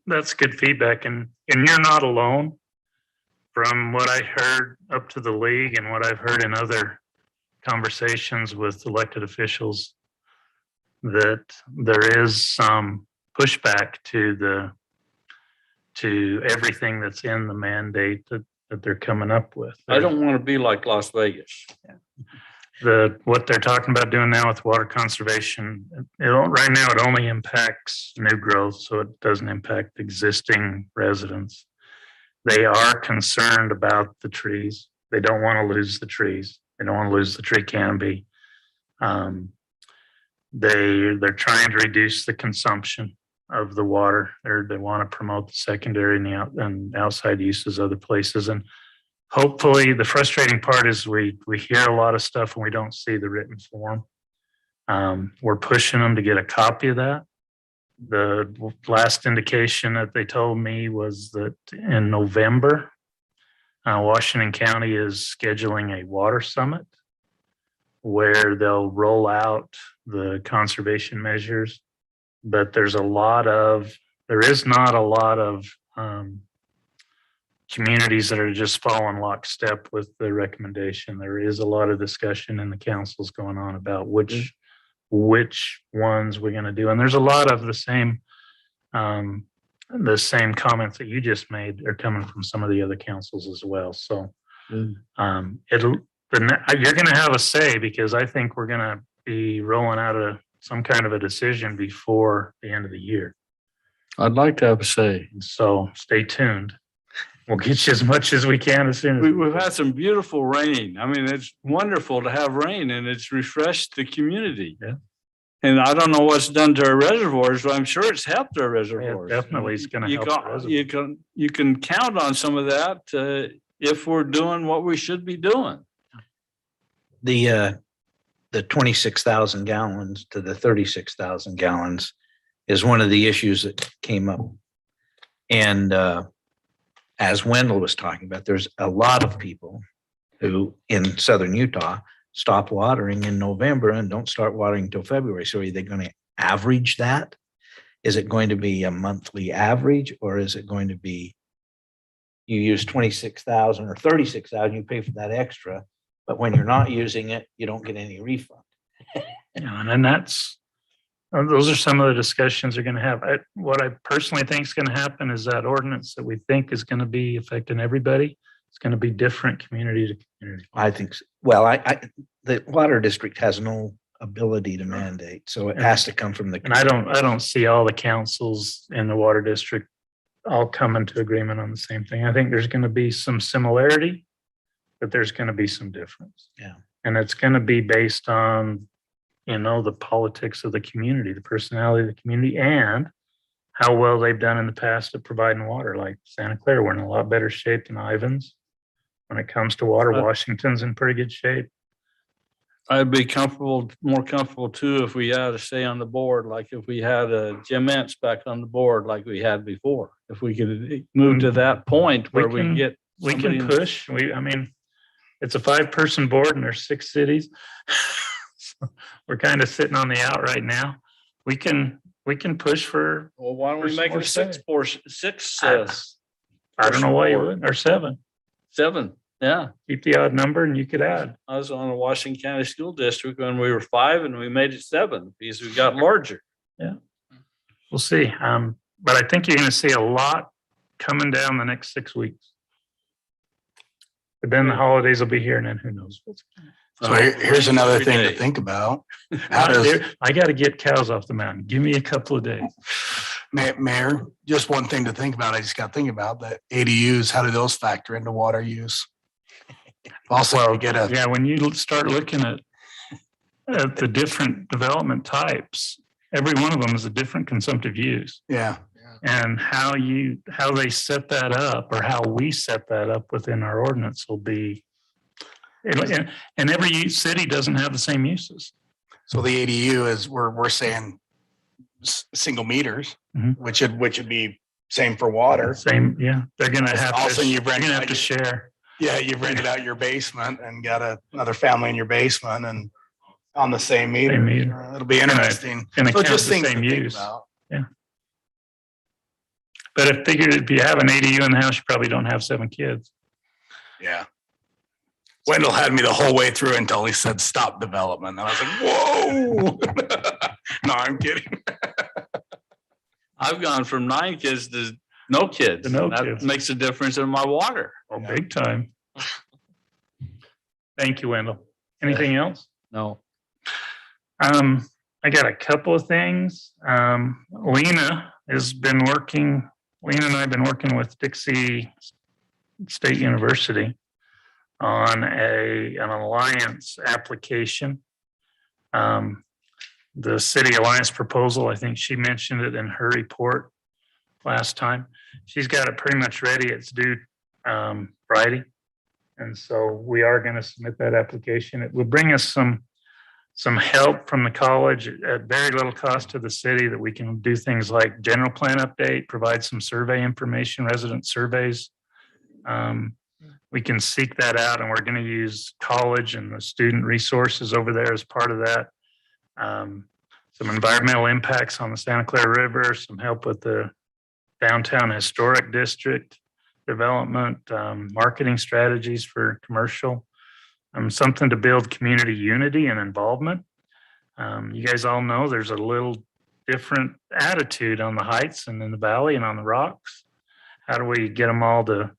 that's good feedback. And you're not alone. From what I heard up to the league and what I've heard in other conversations with elected officials, that there is some pushback to everything that's in the mandate that they're coming up with. I don't want to be like Las Vegas. What they're talking about doing now with water conservation, right now it only impacts new growth, so it doesn't impact existing residents. They are concerned about the trees. They don't want to lose the trees. They don't want to lose the tree canopy. They're trying to reduce the consumption of the water. They want to promote the secondary and outside uses other places. And hopefully, the frustrating part is we hear a lot of stuff and we don't see the written form. We're pushing them to get a copy of that. The last indication that they told me was that in November, Washington County is scheduling a water summit where they'll roll out the conservation measures. But there is not a lot of communities that are just following lockstep with the recommendation. There is a lot of discussion in the councils going on about which ones we're going to do. And there's a lot of the same comments that you just made are coming from some of the other councils as well. So you're going to have a say because I think we're going to be rolling out some kind of a decision before the end of the year. I'd like to have a say. So stay tuned. We'll get you as much as we can as soon as. We've had some beautiful rain. I mean, it's wonderful to have rain and it's refreshed the community. Yeah. And I don't know what's done to our reservoirs, but I'm sure it's helped our Yeah, reservoirs. definitely it's gonna You help. can, the reservoir. you can count on some of that if we're doing what we should be doing. The 26,000 gallons to the 36,000 gallons is one of the issues that came up. And as Wendell was talking about, there's a lot of people who in southern Utah stop watering in November and don't start watering until February. So are they going to average that? Is it going to be a monthly average, or is it going to be you use 26,000 or 36,000, you pay for that extra, but when you're not using it, you don't get any refund? Yeah, and then those are some of the discussions they're gonna have. What I personally think is gonna happen is that ordinance that we think is gonna be affecting everybody, it's gonna be different community to community. I think so. Well, the water district has no ability to mandate, so it has to come from the. And I don't see all the councils in the water district all coming to agreement on the same thing. I think there's gonna be some similarity, but there's gonna be some difference. Yeah. And it's gonna be based on, the politics of the community, the personality of the community, and how well they've done in the past at providing water. Like Santa Clara, we're in a lot better shape than Ivans. When it comes to water, Washington's in pretty good shape. I'd be more comfortable too, if we had to stay on the board, like if we had Jim Entz back on the board like we had before. If we could move to that point where we get. We somebody can in- push. It's a 5-person board and there's 6 cities. So we're kind of sitting on the out right now. We can push for. Well, why don't we make more it 6 say. portion, 6? I don't know why you wouldn't, or 7. 7, yeah. Keep the odd number and you could add. I was on the Washington County School District when we were 5 and we made it 7 because we got larger. Yeah. We'll see. But I think you're going to see a lot coming down the next 6 weeks. But then the holidays will be here and then who knows what's. So here's another thing to think about. I got to get cows off the mountain. Give me a couple of days. Mayor, just one thing to think about. I just got thinking about that ADUs. How do those factor into water use? Also, when you start looking at the different development types, every one of them is a different consumptive use. Yeah. And how they set that up, or how we set that up within our ordinance will be. And every city doesn't have the same uses. So the ADU is we're saying single meters, which would be same for water. Same, yeah. They're gonna have Also, to. you've You're rented gonna have out to share. Yeah, you've rented out your basement and got another family in your basement and on the same meter. Same meter. It'll be interesting. Gonna So count just the things to same think use. about. Yeah. But I figured if you have an ADU in the house, you probably don't have 7 kids. Yeah. Wendell had me the whole way through until he said stop development. And I was like, whoa. No, I'm kidding. I've gone from 9 kids to no kids. To no That kids. makes a difference in my water. Oh, big time. Thank you, Wendell. Anything else? No. I got a couple of things. Lena and I have been working with Dixie State University on an alliance application. The city alliance proposal, I think she mentioned it in her report last time. She's got it pretty much ready. It's due Friday. And so we are going to submit that application. It will bring us some help from the college at very little cost to the city, that we can do things like general plan update, provide some survey information, resident surveys. We can seek that out, and we're going to use college and the student resources over there as part of that. Some environmental impacts on the Santa Clara River, some help with the downtown historic district development, marketing strategies for commercial, something to build community unity and involvement. You guys all know there's a little different attitude on the heights and in the valley and on the rocks. How do we get them all to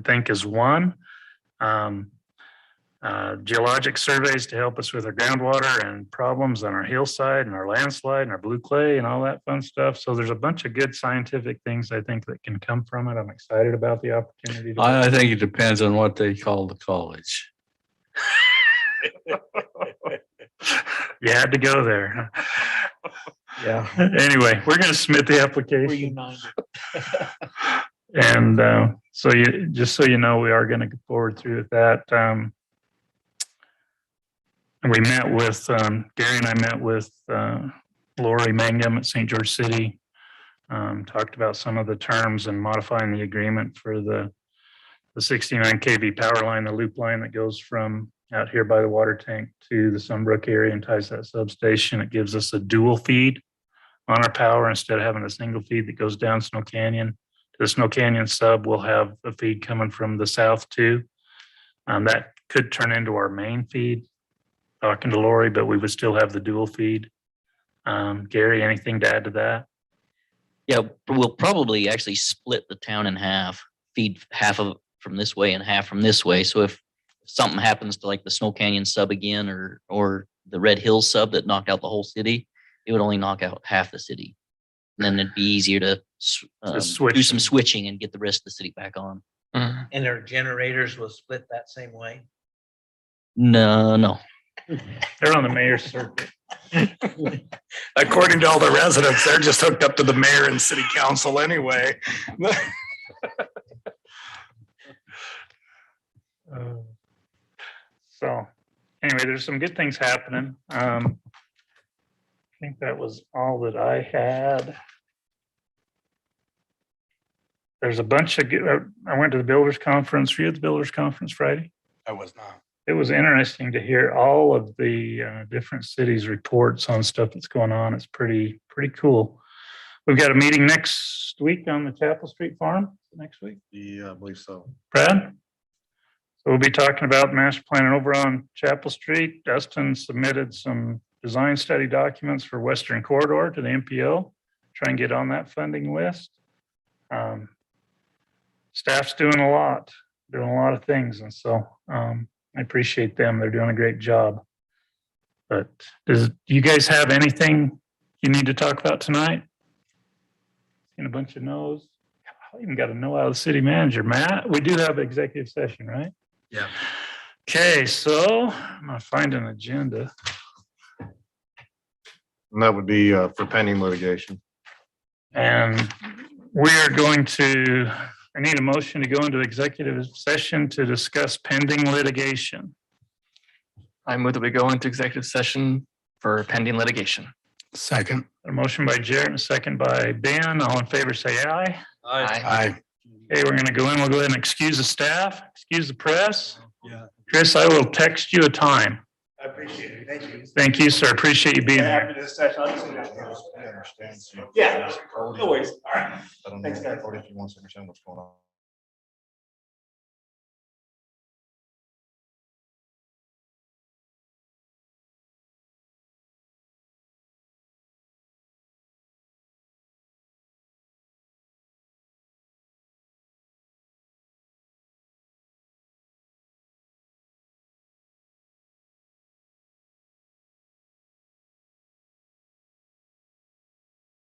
think as one? geologic surveys to help us with our groundwater and problems on our hillside and our landslide and our blue clay and all that fun stuff. So there's a bunch of good scientific things I think that can come from it. I'm excited about the opportunity. I think it depends on what they call the college. You had to go there. Yeah. Anyway, we're going to submit the application. Reunited. And so you, just so you know, we are going to go forward through with that. And we met with, Gary and I met with Lori Mangum at St. George City, talked about some of the terms and modifying the agreement for the 69 kV power line, the loop line that goes from out here by the water tank to the Sunbrook area and ties that substation. It gives us a dual feed on our power instead of having a single feed that goes down Snow Canyon. To the Snow Canyon sub, we'll have a feed coming from the south too. That could turn into our main feed, talking to Lori, but we would still have the dual feed. Gary, anything to add to that? Yeah, we'll probably actually split the town in half, feed half of it from this way and half from this way. So if something happens to like the Snow Canyon sub again or the Red Hills sub that knocked out the whole city, it would only knock out half the city. And then it'd be easier to do some switching and get the rest of the city back on. And their generators will split that same way? No. They're on the mayor's circuit. According to all the residents, they're just hooked up to the mayor and city council anyway. So anyway, there's some good things happening. I think that was all that I had. There's a bunch of, I went to the builders conference. Were you at the builders conference Friday? I was not. It was interesting to hear all of the different cities' reports on stuff that's going on. It's pretty cool. We've got a meeting next week on the Chapel Street Farm next week. Yeah, I believe so. Brad? So we'll be talking about master planning over on Chapel Street. Dustin submitted some design study documents for Western Corridor to the MPO. Try and get on that funding list. Staff's doing a lot of things. And so I appreciate them. They're doing a great job. But do you guys have anything you need to talk about tonight? Seen a bunch of no's. I even got a no out of the city manager. Matt, we do have executive session, right? Yeah. Okay, so I'm gonna find an agenda. And that would be for pending litigation. And we are going to, I need a motion to go into executive session to discuss pending litigation. I move that we go into executive session for pending litigation. Second. A motion by Jarrett and a second by Ben. All in favor, say aye. Aye. Okay, we're gonna go in. We'll go ahead and excuse the staff, excuse the press. Yeah. Chris, I will text you a time. I appreciate it. Thank you. Thank you, sir. Appreciate you being here. After this session, I'll just say that. I understand. Yeah, no worries. All right. I don't Thanks, know guys. if he wants to understand what's going on.